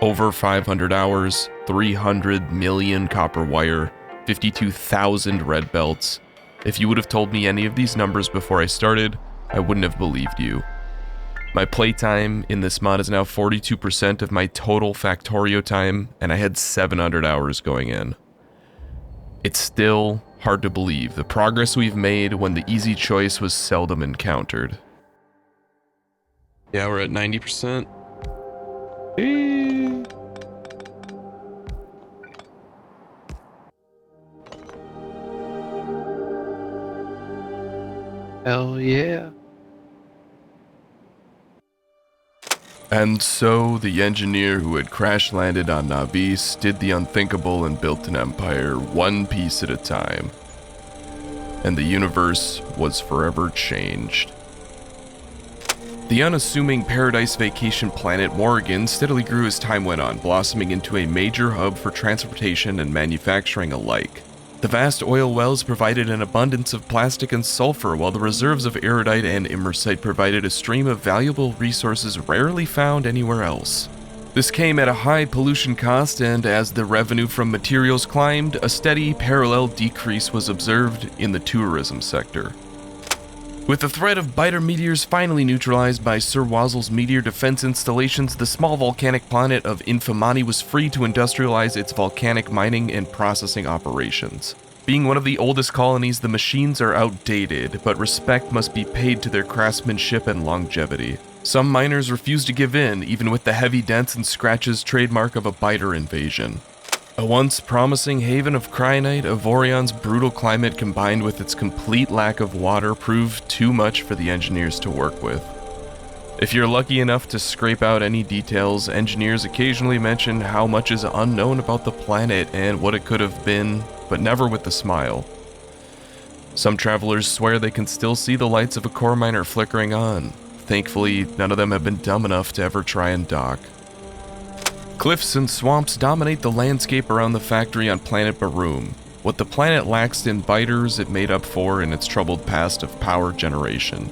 Over 500 hours, 300 million copper wire, 52,000 red belts. If you would have told me any of these numbers before I started, I wouldn't have believed you. My playtime in this mod is now 42% of my total Factorio time, and I had 700 hours going in. It's still hard to believe the progress we've made when the easy choice was seldom encountered. Yeah, we're at 90%. Hell yeah. And so, the engineer who had crash-landed on Navis did the unthinkable and built an empire one piece at a time. And the universe was forever changed. The unassuming paradise vacation planet Morrigan steadily grew as time went on, blossoming into a major hub for transportation and manufacturing alike. The vast oil wells provided an abundance of plastic and sulfur, while the reserves of erudite and immersite provided a stream of valuable resources rarely found anywhere else. This came at a high pollution cost, and as the revenue from materials climbed, a steady parallel decrease was observed in the tourism sector. With the threat of biter meteors finally neutralized by Sir Wozzle's meteor defense installations, the small volcanic planet of Infamani was free to industrialize its volcanic mining and processing operations. Being one of the oldest colonies, the machines are outdated, but respect must be paid to their craftsmanship and longevity. Some miners refuse to give in, even with the heavy dents and scratches trademark of a biter invasion. A once promising haven of Cryonite, Avorion's brutal climate combined with its complete lack of water proved too much for the engineers to work with. If you're lucky enough to scrape out any details, engineers occasionally mention how much is unknown about the planet and what it could have been, but never with a smile. Some travelers swear they can still see the lights of a core miner flickering on. Thankfully, none of them have been dumb enough to ever try and dock. Cliffs and swamps dominate the landscape around the factory on planet Baroom. What the planet lacks in biters, it made up for in its troubled past of power generation.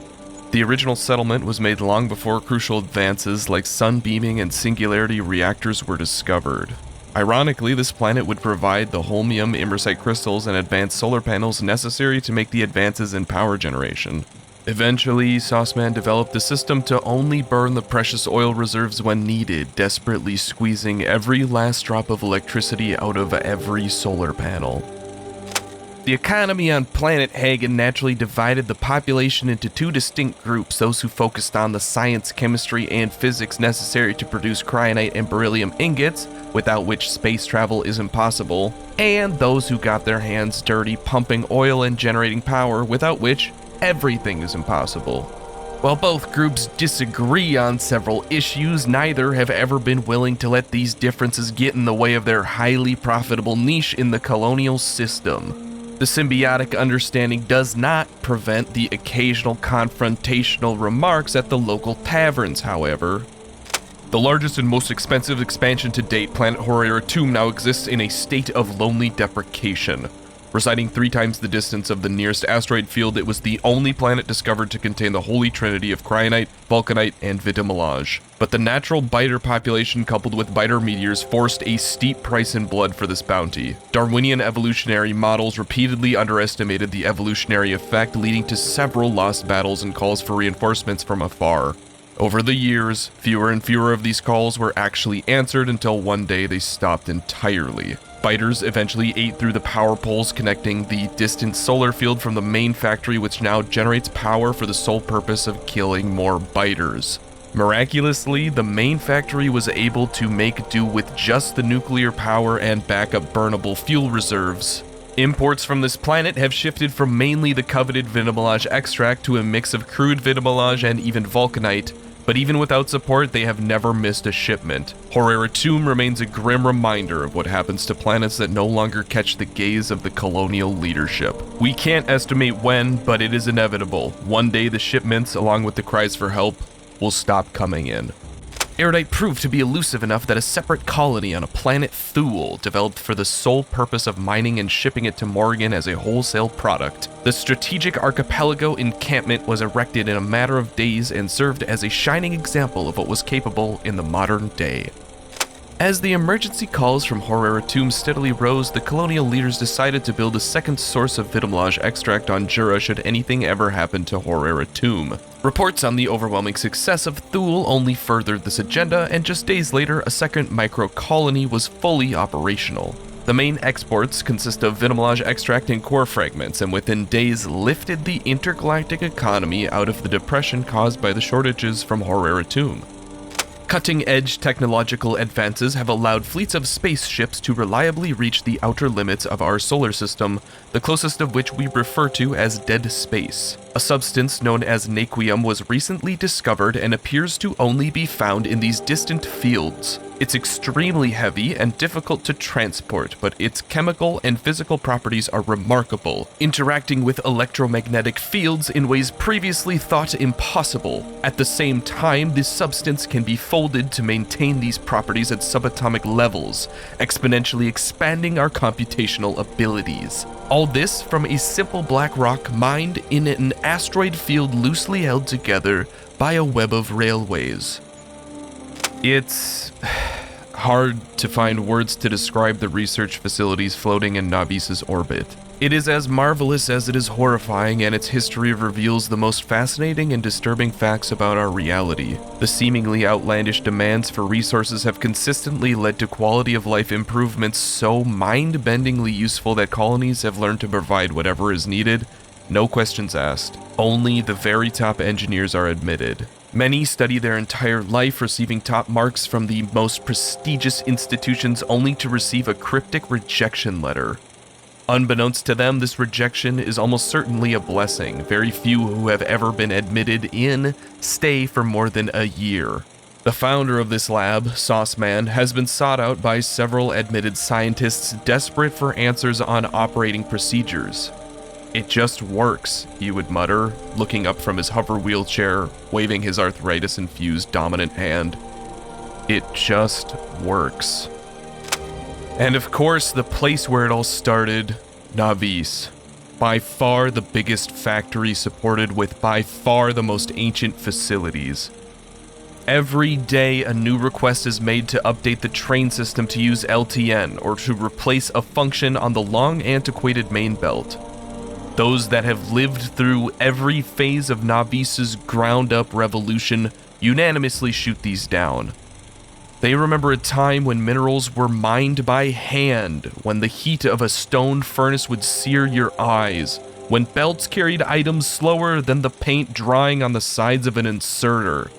The original settlement was made long before crucial advances like sun beaming and singularity reactors were discovered. Ironically, this planet would provide the holmium immersite crystals and advanced solar panels necessary to make the advances in power generation. Eventually, Sauceman developed a system to only burn the precious oil reserves when needed, desperately squeezing every last drop of electricity out of every solar panel. The economy on planet Hagen naturally divided the population into two distinct groups, those who focused on the science, chemistry, and physics necessary to produce cryonite and beryllium ingots, without which space travel is impossible, and those who got their hands dirty pumping oil and generating power, without which everything is impossible. While both groups disagree on several issues, neither have ever been willing to let these differences get in the way of their highly profitable niche in the colonial system. The symbiotic understanding does not prevent the occasional confrontational remarks at the local taverns, however. The largest and most expensive expansion to date, Planet Horror 2 now exists in a state of lonely deprecation. Residing 3 times the distance of the nearest asteroid field, it was the only planet discovered to contain the holy trinity of cryonite, vulcanite, and vitamelange. But the natural biter population coupled with biter meteors forced a steep price in blood for this bounty. Darwinian evolutionary models repeatedly underestimated the evolutionary effect, leading to several lost battles and calls for reinforcements from afar. Over the years, fewer and fewer of these calls were actually answered until one day they stopped entirely. Biters eventually ate through the power poles connecting the distant solar field from the main factory, which now generates power for the sole purpose of killing more biters. Miraculously, the main factory was able to make do with just the nuclear power and backup burnable fuel reserves. Imports from this planet have shifted from mainly the coveted vitamelange extract to a mix of crude vitamelange and even vulcanite, but even without support, they have never missed a shipment. Horrera Tomb remains a grim reminder of what happens to planets that no longer catch the gaze of the colonial leadership. We can't estimate when, but it is inevitable. One day the shipments, along with the cries for help, will stop coming in. Erudite proved to be elusive enough that a separate colony on a planet Thule developed for the sole purpose of mining and shipping it to Morgan as a wholesale product. The strategic archipelago encampment was erected in a matter of days and served as a shining example of what was capable in the modern day. As the emergency calls from Horrera Tomb steadily rose, the colonial leaders decided to build a second source of vitamelange extract on Jura should anything ever happen to Horrera Tomb. Reports on the overwhelming success of Thule only furthered this agenda, and just days later, a second micro-colony was fully operational. The main exports consist of vitamelange extract and core fragments, and within days lifted the intergalactic economy out of the depression caused by the shortages from Horrera Tomb. Cutting-edge technological advances have allowed fleets of spaceships to reliably reach the outer limits of our solar system, the closest of which we refer to as dead space. A substance known as naquium was recently discovered and appears to only be found in these distant fields. It's extremely heavy and difficult to transport, but its chemical and physical properties are remarkable, interacting with electromagnetic fields in ways previously thought impossible. At the same time, this substance can be folded to maintain these properties at subatomic levels, exponentially expanding our computational abilities. All this from a simple black rock mined in an asteroid field loosely held together by a web of railways. It's hard to find words to describe the research facilities floating in Navis's orbit. It is as marvelous as it is horrifying, and its history reveals the most fascinating and disturbing facts about our reality. The seemingly outlandish demands for resources have consistently led to quality of life improvements so mind-bendingly useful that colonies have learned to provide whatever is needed, no questions asked. Only the very top engineers are admitted. Many study their entire life, receiving top marks from the most prestigious institutions only to receive a cryptic rejection letter. Unbeknownst to them, this rejection is almost certainly a blessing. Very few who have ever been admitted in stay for more than a year. The founder of this lab, Sauceman, has been sought out by several admitted scientists desperate for answers on operating procedures. "It just works," he would mutter, looking up from his hover wheelchair, waving his arthritis-infused dominant hand. "It just works." And of course, the place where it all started, Navis. By far the biggest factory supported with by far the most ancient facilities. Every day, a new request is made to update the train system to use LTN or to replace a function on the long antiquated main belt. Those that have lived through every phase of Navis's ground-up revolution unanimously shoot these down. They remember a time when minerals were mined by hand, when the heat of a stone furnace would sear your eyes, when belts carried items slower than the paint drying on the sides of an inserter.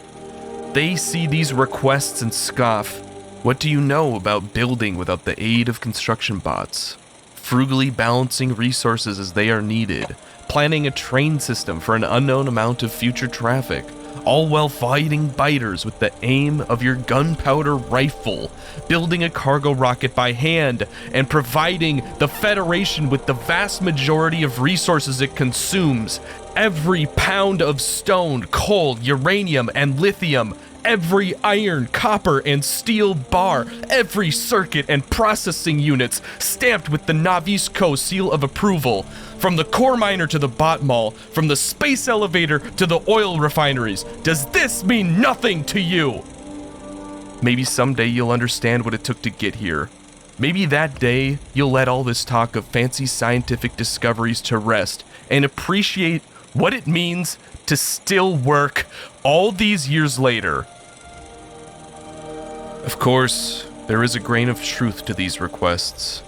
They see these requests and scoff. What do you know about building without the aid of construction bots? Frugally balancing resources as they are needed, planning a train system for an unknown amount of future traffic, all while fighting biters with the aim of your gunpowder rifle, building a cargo rocket by hand, and providing the Federation with the vast majority of resources it consumes. Every pound of stone, coal, uranium, and lithium, every iron, copper, and steel bar, every circuit and processing units stamped with the Navisco seal of approval. From the core miner to the bot mall, from the space elevator to the oil refineries. Does this mean nothing to you? Maybe someday you'll understand what it took to get here. Maybe that day you'll let all this talk of fancy scientific discoveries to rest and appreciate what it means to still work all these years later. Of course, there is a grain of truth to these requests.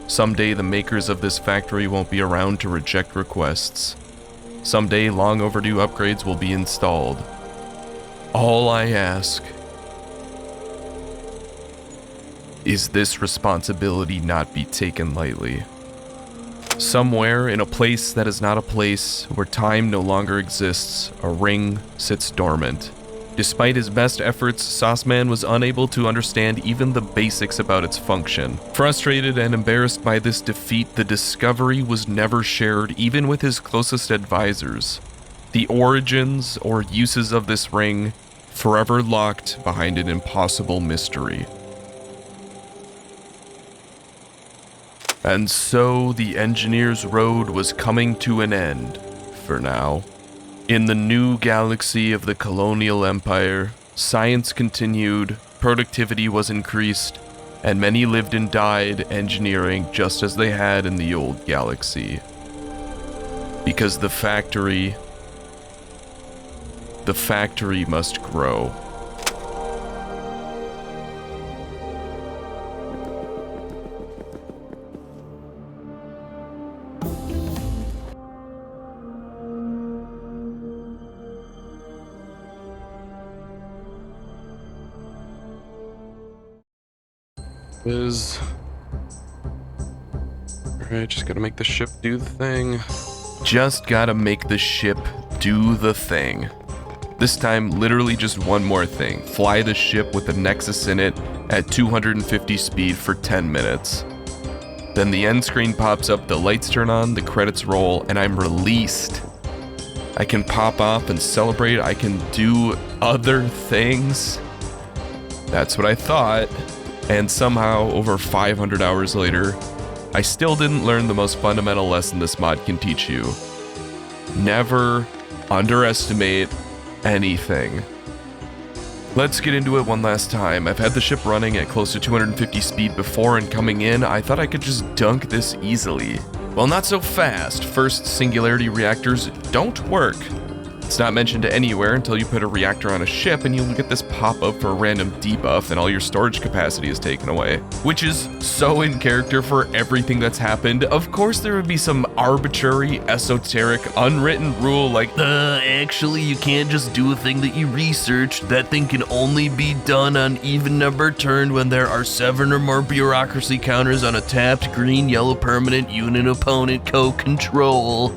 Someday the makers of this factory won't be around to reject requests. Someday long overdue upgrades will be installed. All I ask is this responsibility not be taken lightly. Somewhere in a place that is not a place, where time no longer exists, a ring sits dormant. Despite his best efforts, Sauceman was unable to understand even the basics about its function. Frustrated and embarrassed by this defeat, the discovery was never shared even with his closest advisors. The origins or uses of this ring, forever locked behind an impossible mystery. And so the engineer's road was coming to an end, for now. In the new galaxy of the colonial empire, science continued, productivity was increased, and many lived and died engineering just as they had in the old galaxy. Because the factory must grow. Alright, just gotta make the ship do the thing. Just gotta make the ship do the thing. This time, literally just one more thing. Fly the ship with the Nexus in it at 250 speed for 10 minutes. Then the end screen pops up, the lights turn on, the credits roll, and I'm released. I can pop off and celebrate, I can do other things. That's what I thought. And somehow, over 500 hours later, I still didn't learn the most fundamental lesson this mod can teach you. Never underestimate anything. Let's get into it one last time. I've had the ship running at close to 250 speed before, and coming in, I thought I could just dunk this easily. Well, not so fast. First, singularity reactors don't work. It's not mentioned anywhere until you put a reactor on a ship and you'll get this pop-up for a random debuff and all your storage capacity is taken away. Which is so in character for everything that's happened. Of course there would be some arbitrary, esoteric, unwritten rule like, actually you can't just do a thing that you researched. That thing can only be done on even number turned when there are 7 or more bureaucracy counters on a tapped green, yellow permanent unit opponent co-control.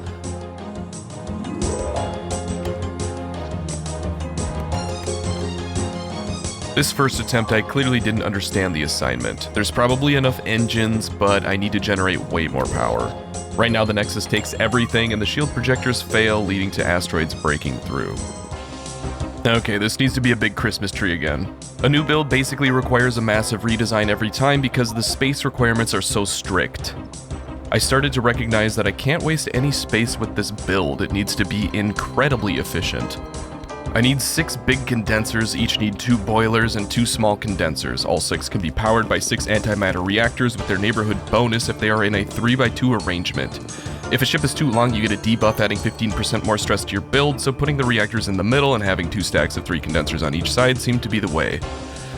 This first attempt, I clearly didn't understand the assignment. There's probably enough engines, but I need to generate way more power. Right now, the Nexus takes everything, and the shield projectors fail, leading to asteroids breaking through. Okay, this needs to be a big Christmas tree again. A new build basically requires a massive redesign every time because the space requirements are so strict. I started to recognize that I can't waste any space with this build. It needs to be incredibly efficient. I need 6 big condensers, each need 2 boilers and 2 small condensers. All 6 can be powered by 6 antimatter reactors with their neighborhood bonus if they are in a 3x2 arrangement. If a ship is too long, you get a debuff adding 15% more stress to your build, so putting the reactors in the middle and having 2 stacks of 3 condensers on each side seem to be the way.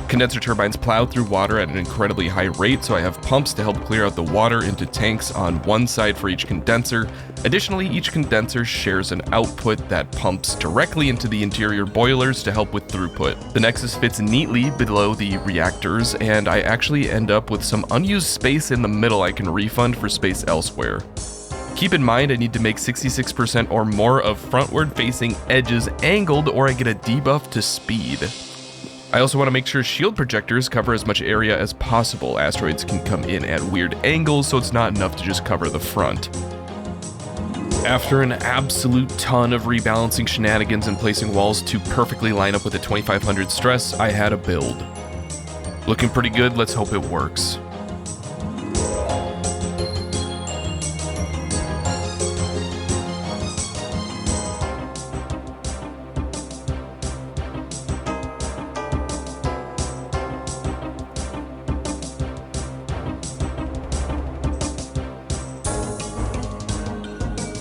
Condenser turbines plow through water at an incredibly high rate, so I have pumps to help clear out the water into tanks on one side for each condenser. Additionally, each condenser shares an output that pumps directly into the interior boilers to help with throughput. The Nexus fits neatly below the reactors, and I actually end up with some unused space in the middle I can refund for space elsewhere. Keep in mind I need to make 66% or more of frontward-facing edges angled or I get a debuff to speed. I also want to make sure shield projectors cover as much area as possible. Asteroids can come in at weird angles, so it's not enough to just cover the front. After an absolute ton of rebalancing shenanigans and placing walls to perfectly line up with a 2500 stress, I had a build. Looking pretty good, let's hope it works.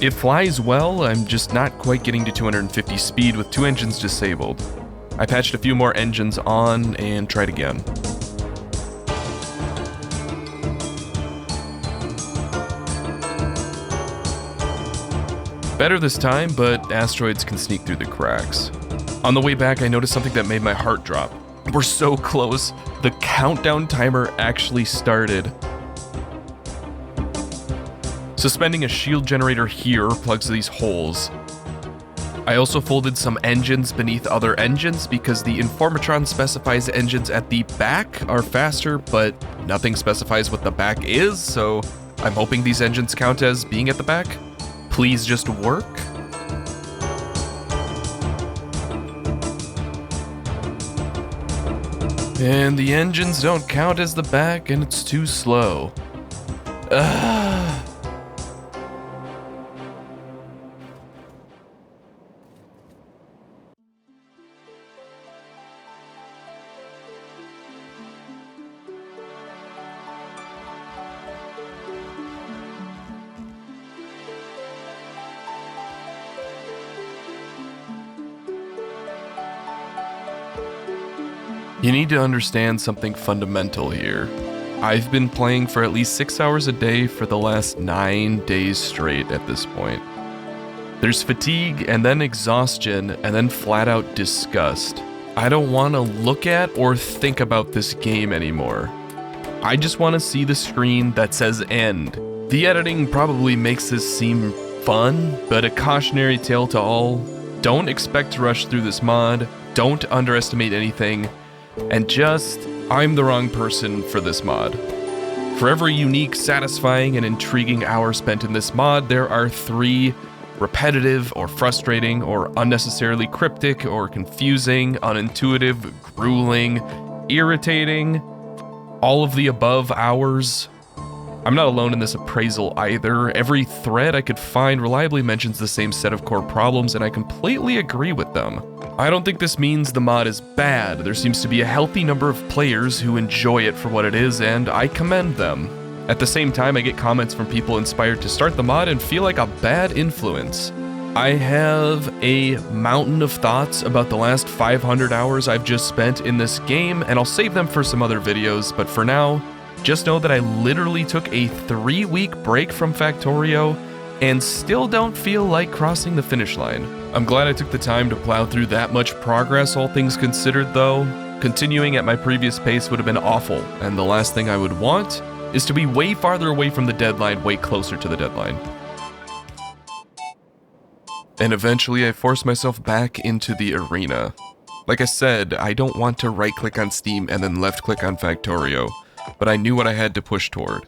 It flies well, I'm just not quite getting to 250 speed with 2 engines disabled. I patched a few more engines on and tried again. Better this time, but asteroids can sneak through the cracks. On the way back, I noticed something that made my heart drop. We're so close. The countdown timer actually started. Suspending a shield generator here plugs these holes. I also folded some engines beneath other engines because the Informatron specifies engines at the back are faster, but nothing specifies what the back is, so I'm hoping these engines count as being at the back. Please just work. And the engines don't count as the back, and it's too slow. You need to understand something fundamental here. I've been playing for at least 6 hours a day for the last 9 days straight at this point. There's fatigue, and then exhaustion, and then flat out disgust. I don't want to look at or think about this game anymore. I just want to see the screen that says end. The editing probably makes this seem fun, but a cautionary tale to all. Don't expect to rush through this mod, don't underestimate anything, and just, I'm the wrong person for this mod. For every unique, satisfying, and intriguing hour spent in this mod, there are 3 repetitive or frustrating or unnecessarily cryptic or confusing, unintuitive, grueling, irritating, all of the above hours. I'm not alone in this appraisal either. Every thread I could find reliably mentions the same set of core problems, and I completely agree with them. I don't think this means the mod is bad. There seems to be a healthy number of players who enjoy it for what it is, and I commend them. At the same time, I get comments from people inspired to start the mod and feel like a bad influence. I have a mountain of thoughts about the last 500 hours I've just spent in this game, and I'll save them for some other videos, but for now, just know that I literally took a 3-week break from Factorio and still don't feel like crossing the finish line. I'm glad I took the time to plow through that much progress, all things considered though. Continuing at my previous pace would have been awful, and the last thing I would want is to be way farther away from the deadline, way closer to the deadline. And eventually I forced myself back into the arena. Like I said, I don't want to right-click on Steam and then left-click on Factorio, but I knew what I had to push toward.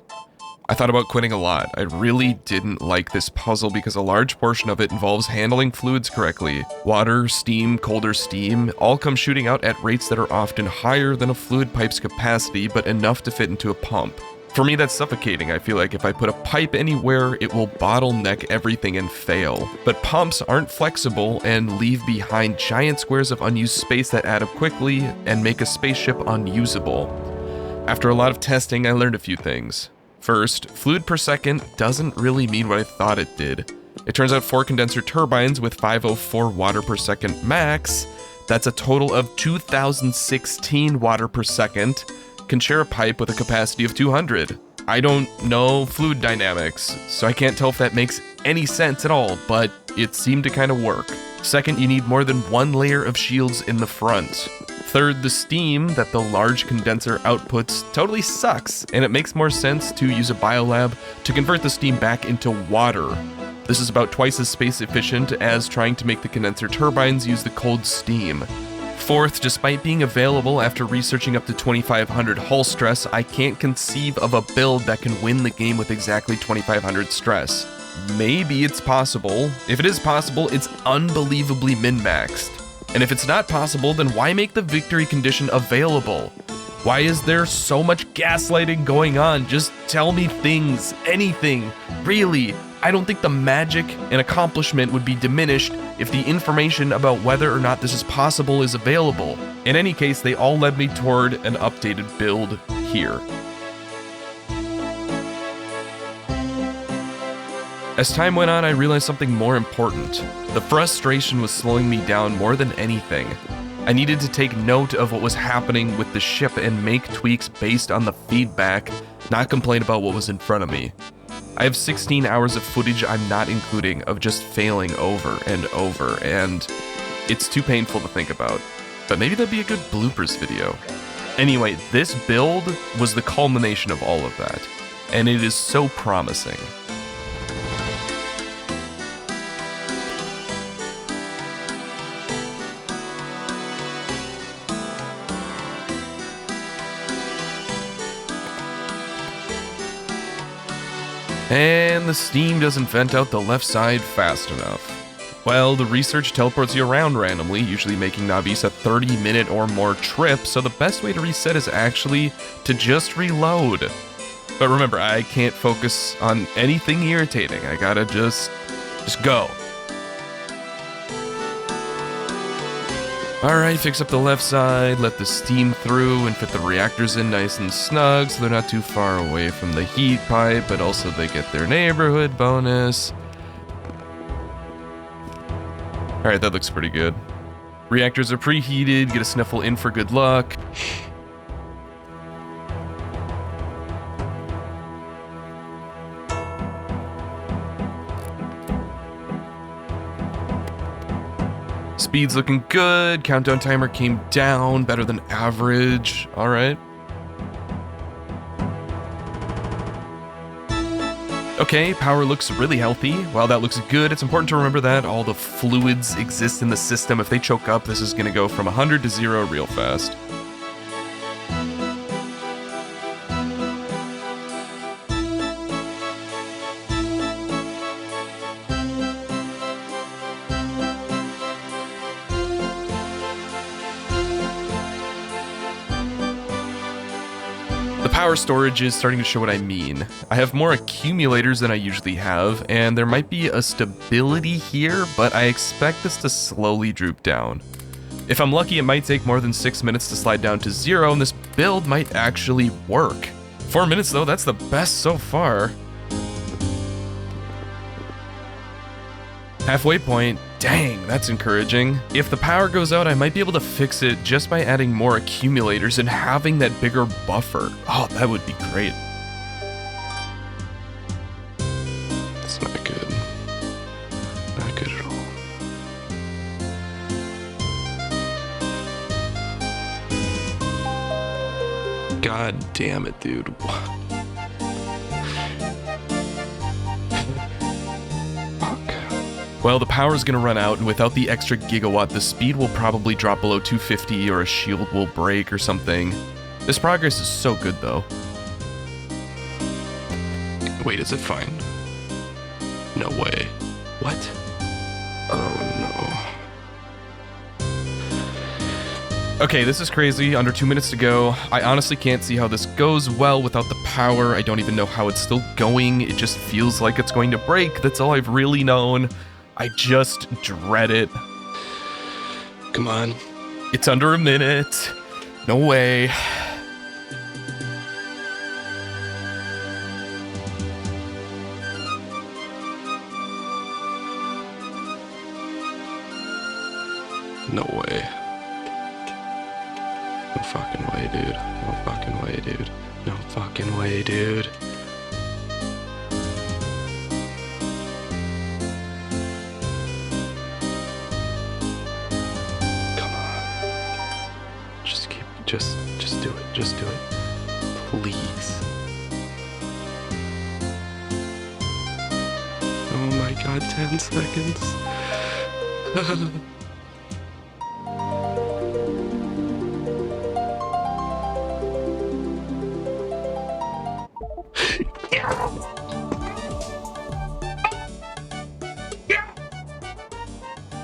I thought about quitting a lot. I really didn't like this puzzle because a large portion of it involves handling fluids correctly. Water, steam, colder steam, all come shooting out at rates that are often higher than a fluid pipe's capacity, but enough to fit into a pump. For me, that's suffocating. I feel like if I put a pipe anywhere, it will bottleneck everything and fail. But pumps aren't flexible and leave behind giant squares of unused space that add up quickly and make a spaceship unusable. After a lot of testing, I learned a few things. First, fluid per second doesn't really mean what I thought it did. It turns out 4 condenser turbines with 504 water per second max, that's a total of 2016 water per second, can share a pipe with a capacity of 200. I don't know fluid dynamics, so I can't tell if that makes any sense at all, but it seemed to kind of work. Second, you need more than 1 layer of shields in the front. Third, the steam that the large condenser outputs totally sucks, and it makes more sense to use a biolab to convert the steam back into water. This is about twice as space efficient as trying to make the condenser turbines use the cold steam. Fourth, despite being available after researching up to 2500 hull stress, I can't conceive of a build that can win the game with exactly 2500 stress. Maybe it's possible. If it is possible, it's unbelievably min-maxed. And if it's not possible, then why make the victory condition available? Why is there so much gaslighting going on? Just tell me things, anything, really. I don't think the magic and accomplishment would be diminished if the information about whether or not this is possible is available. In any case, they all led me toward an updated build here. As time went on, I realized something more important. The frustration was slowing me down more than anything. I needed to take note of what was happening with the ship and make tweaks based on the feedback, not complain about what was in front of me. I have 16 hours of footage I'm not including of just failing over and over, and it's too painful to think about. But maybe that'd be a good bloopers video. Anyway, this build was the culmination of all of that, and it is so promising. And the steam doesn't vent out the left side fast enough. Well, the research teleports you around randomly, usually making Navis a 30-minute or more trip, so the best way to reset is actually to just reload. But remember, I can't focus on anything irritating. I gotta just go. Alright, fix up the left side, let the steam through, and fit the reactors in nice and snug so they're not too far away from the heat pipe, but also they get their neighborhood bonus. Alright, that looks pretty good. Reactors are preheated, get a sniffle in for good luck. Speed's looking good, countdown timer came down, better than average, alright. Okay, power looks really healthy. While that looks good, it's important to remember that all the fluids exist in the system. If they choke up, this is gonna go from 100 to 0 real fast. Power storage is starting to show what I mean. I have more accumulators than I usually have, and there might be a stability here, but I expect this to slowly droop down. If I'm lucky, it might take more than 6 minutes to slide down to 0, and this build might actually work. 4 minutes though, that's the best so far. Halfway point, dang, that's encouraging. If the power goes out, I might be able to fix it just by adding more accumulators and having that bigger buffer. Oh, that would be great. That's not good. Not good at all. God damn it, dude. Well, the power's gonna run out, and without the extra gigawatt, the speed will probably drop below 250 or a shield will break or something. This progress is so good, though. Wait, is it fine? No way. What? Oh Okay, this is crazy. Under 2 minutes to go. I honestly can't see how this goes well without the power. I don't even know how it's still going. It just feels like it's going to break. That's all I've really known. I just dread it. Come on. It's under a minute. No way. No way. No fucking way, dude. No fucking way, dude. No fucking way, dude. Come on. Just do it. Just do it. Please. Oh my god, 10 seconds.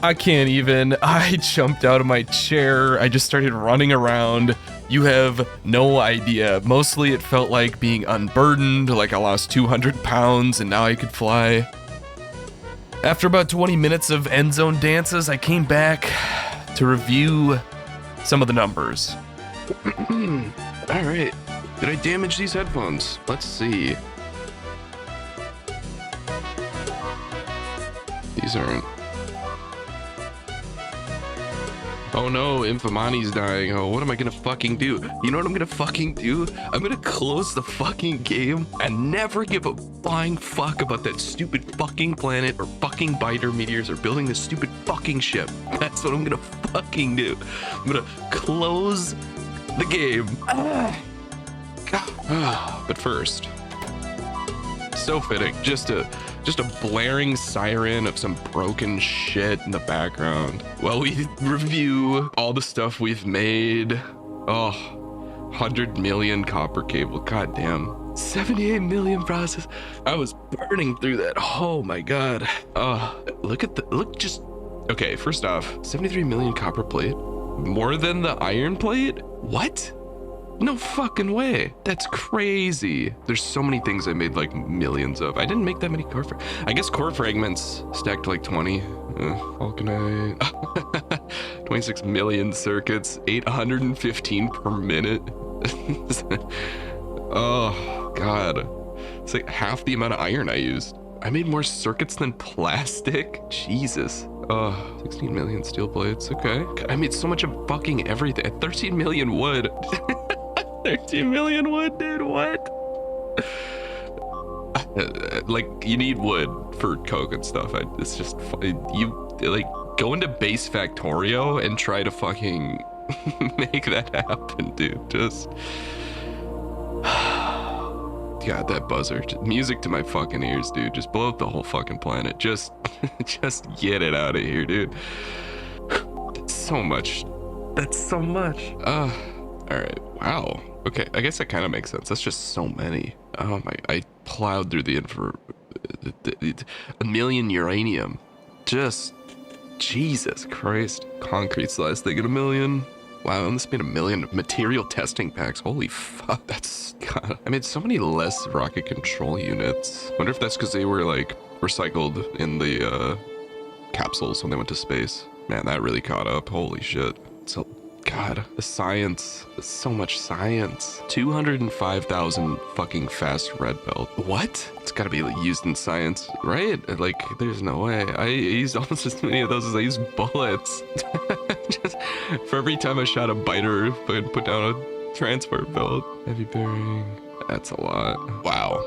I can't even. I jumped out of my chair. I just started running around. You have no idea. Mostly it felt like being unburdened, like I lost 200 pounds and now I could fly. After about 20 minutes of end zone dances, I came back to review some of the numbers. All right. Did I damage these headphones? Let's see. These aren't. Oh no, Infamani's dying. Oh, what am I gonna fucking do? You know what I'm gonna fucking do? I'm gonna close the fucking game and never give a flying fuck about that stupid fucking planet or fucking biter meteors or building this stupid fucking ship. That's what I'm gonna fucking do. I'm gonna close the game. But first, so fitting, just a blaring siren of some broken shit in the background while we review all the stuff we've made. Oh, 100 million copper cable, goddamn. 78 million process. I was burning through that. Oh my god. Okay, first off, 73 million copper plate, more than the iron plate? What? No fucking way. That's crazy. There's so many things I made like millions of. I didn't make that many core fragments. I guess core fragments stacked like 20. Vulcanite. 26 million circuits, 815 per minute. Oh, God. It's like half the amount of iron I used. I made more circuits than plastic. Jesus. 16 million steel plates. Okay. I made so much of fucking everything. 13 million wood. 13 million wood, dude, what? Like, you need wood for coke and stuff. It's just, you, like, go into base Factorio and try to fucking make that happen, dude. Just, God, that buzzer. Just music to my fucking ears, dude. Just blow up the whole fucking planet. Just get it out of here, dude. That's so much. That's so much. All right, wow. Okay, I guess that kind of makes sense. That's just so many. Oh my, I plowed through the a million uranium. Just, Jesus Christ. Concrete's the last thing in a million. Wow, and this made 1 million material testing packs. Holy fuck, that's, God. I made so many less rocket control units. Wonder if that's because they were like recycled in the capsules when they went to space. Man, that really caught up. Holy shit. So, God, the science. There's so much science. 205,000 fucking fast red belt. What? It's gotta be used in science, right? Like, there's no way. I used almost as many of those as I used bullets. Just for every time I shot a biter, I put down a transport belt. Heavy bearing. That's a lot. Wow.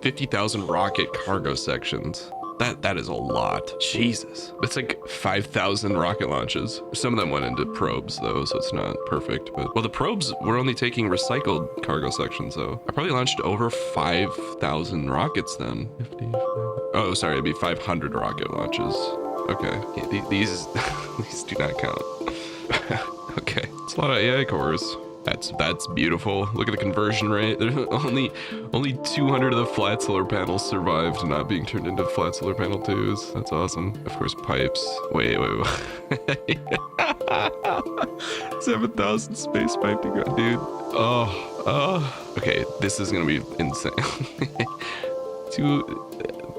50,000 rocket cargo sections. That is a lot. Jesus. That's like 5,000 rocket launches. Some of them went into probes though, so it's not perfect. But well, the probes were only taking recycled cargo sections though. I probably launched over 5,000 rockets then. 50, oh, sorry, it'd be 500 rocket launches. Okay, yeah, these do not count. Okay, it's a lot of AI cores. That's beautiful. Look at the conversion rate. There's only 200 of the flat solar panels survived not being turned into flat solar panel 2s. That's awesome. Of course, pipes. Wait. 7,000 space piping, dude. Okay, this is gonna be insane.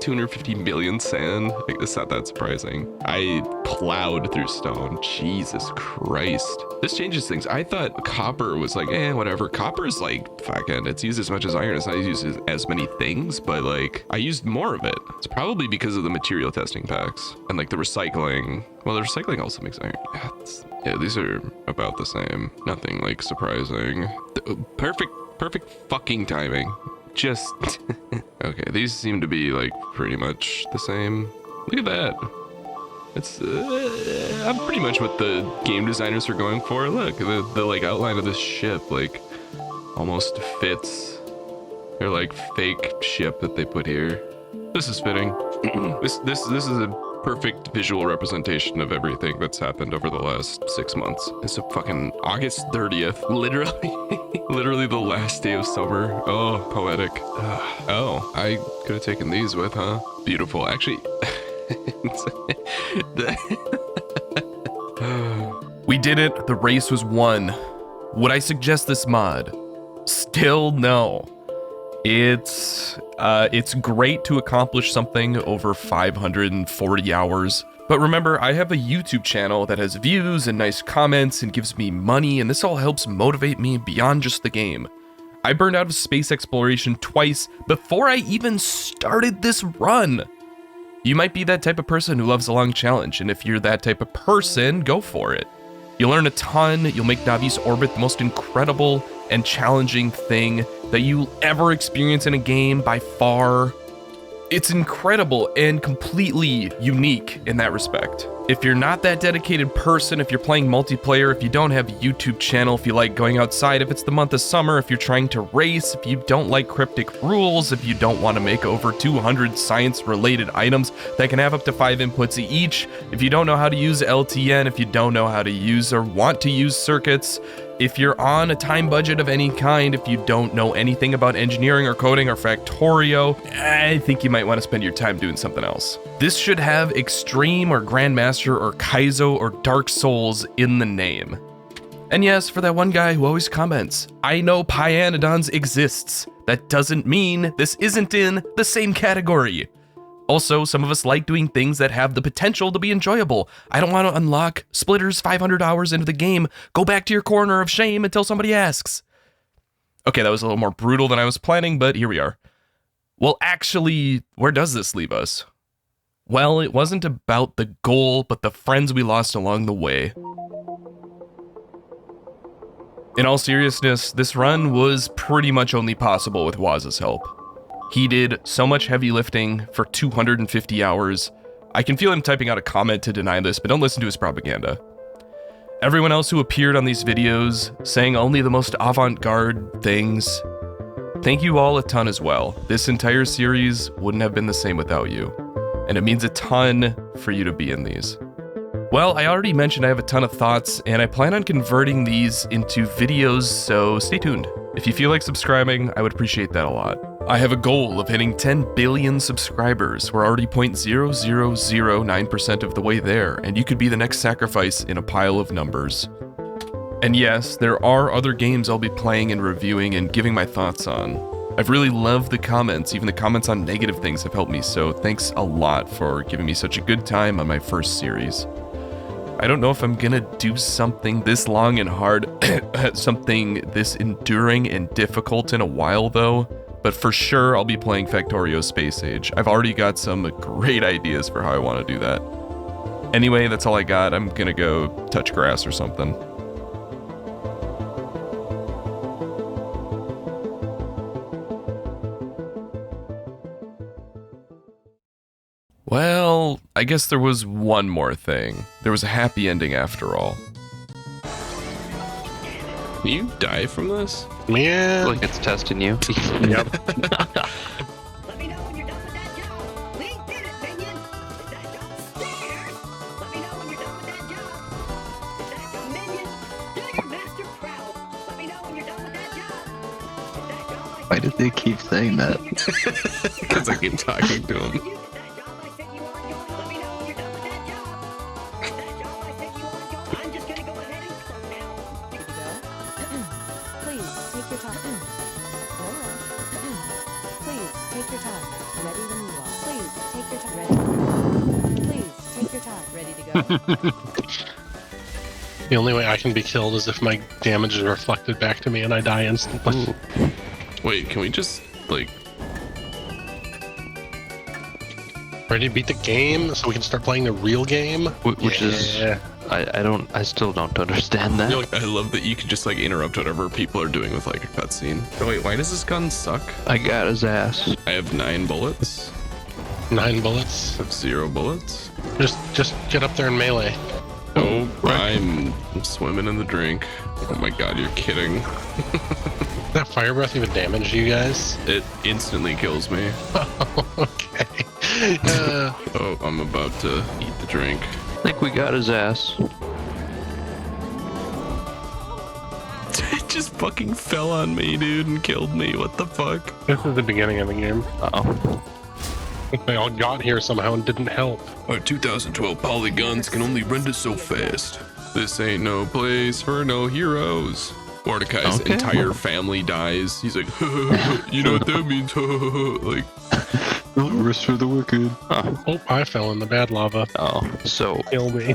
250 million sand. Like, it's not that surprising. I plowed through stone. Jesus Christ. This changes things. I thought copper was like, whatever. Copper is like, fucking, it's used as much as iron. It's not used as many things, but like, I used more of it. It's probably because of the material testing packs and like the recycling. Well, the recycling also makes iron. Yeah, these are about the same. Nothing like surprising. Perfect fucking timing. Just okay, these seem to be like pretty much the same. Look at that. It's I'm pretty much what the game designers are going for. Look, the like outline of this ship like almost fits their like fake ship that they put here. This is fitting. This is a perfect visual representation of everything that's happened over the last 6 months. It's a fucking August 30th, literally the last day of summer. Oh, poetic. Oh, I could have taken these with, huh? Beautiful. Actually, We did it. The race was won. Would I suggest this mod? Still no. It's great to accomplish something over 540 hours. But remember, I have a YouTube channel that has views and nice comments and gives me money, and this all helps motivate me beyond just the game. I burned out of space exploration twice before I even started this run. You might be that type of person who loves a long challenge, and if you're that type of person, go for it. You'll learn a ton, you'll make Navi's orbit the most incredible and challenging thing that you'll ever experience in a game by far. It's incredible and completely unique in that respect. If you're not that dedicated person, if you're playing multiplayer, if you don't have a YouTube channel, if you like going outside, if it's the month of summer, if you're trying to race, if you don't like cryptic rules, if you don't want to make over 200 science-related items that can have up to 5 inputs each, if you don't know how to use LTN, if you don't know how to use or want to use circuits, if you're on a time budget of any kind, if you don't know anything about engineering or coding or Factorio, I think you might want to spend your time doing something else. This should have Extreme or Grandmaster or Kaizo or Dark Souls in the name. And yes, for that one guy who always comments, I know Pyanodons exists. That doesn't mean this isn't in the same category. Also, some of us like doing things that have the potential to be enjoyable. I don't want to unlock Splitter's 500 hours into the game. Go back to your corner of shame until somebody asks. Okay, that was a little more brutal than I was planning, but here we are. Well, actually, where does this leave us? Well, it wasn't about the goal, but the friends we lost along the way. In all seriousness, this run was pretty much only possible with Wozz's help. He did so much heavy lifting for 250 hours. I can feel him typing out a comment to deny this, but don't listen to his propaganda. Everyone else who appeared on these videos, saying only the most avant-garde things, thank you all a ton as well. This entire series wouldn't have been the same without you, and it means a ton for you to be in these. Well, I already mentioned I have a ton of thoughts, and I plan on converting these into videos, so stay tuned. If you feel like subscribing, I would appreciate that a lot. I have a goal of hitting 10 billion subscribers. We're already 0.0009% of the way there, and you could be the next sacrifice in a pile of numbers. And yes, there are other games I'll be playing and reviewing and giving my thoughts on. I've really loved the comments. Even the comments on negative things have helped me, so thanks a lot for giving me such a good time on my first series. I don't know if I'm gonna do something this long and hard, something this enduring and difficult in a while though, but for sure I'll be playing Factorio Space Age. I've already got some great ideas for how I want to do that. Anyway, that's all I got. I'm gonna go touch grass or something. Well, I guess there was one more thing. There was a happy ending after all. Can you die from this? I Man. feel like it's testing you. Yep. Let me know when you're done with that job. We did it, minion. Is that job upstairs? Let me know when you're done with that job. Is that job, minion? Do your master proud. Let me know Why did they keep saying that? Because I keep talking to him. You did that job I said you weren't doing. Let me know when you're done with that job. That job I said you weren't doing. I'm just gonna go ahead and close now. Ready to go? Please take your time. No rush. Please take your time. Ready when you are. Please take your time. Ready. Please take your time. Ready to go? The only way I can be killed is if my damage is reflected back to me and I die instantly. Wait, can we just, like... Ready to beat the game so we can start playing the real game? Which is, I still don't understand that. I love that you can just, like, interrupt whatever people are doing with, like, a cutscene. Oh, wait, why does this gun suck? I got his ass. I have 9 bullets. 9 bullets. I have 0 bullets. Just get up there and melee. Oh, I'm swimming in the drink. Oh my god, you're kidding. That fire breath even damage you guys? It instantly kills me. Okay. Oh, I'm about to eat the drink. I think we got his ass. It just fucking fell on me, dude, and killed me. What the fuck? This is the beginning of the game. Uh-oh. They all got here somehow and didn't help. Our 2012 polygons can only render so fast. This ain't no place for no heroes. Mordecai's Okay. entire family dies. He's like, you know what that means? Like, No rest for the wicked. Oh, I fell in the bad lava. Oh, so Kill me.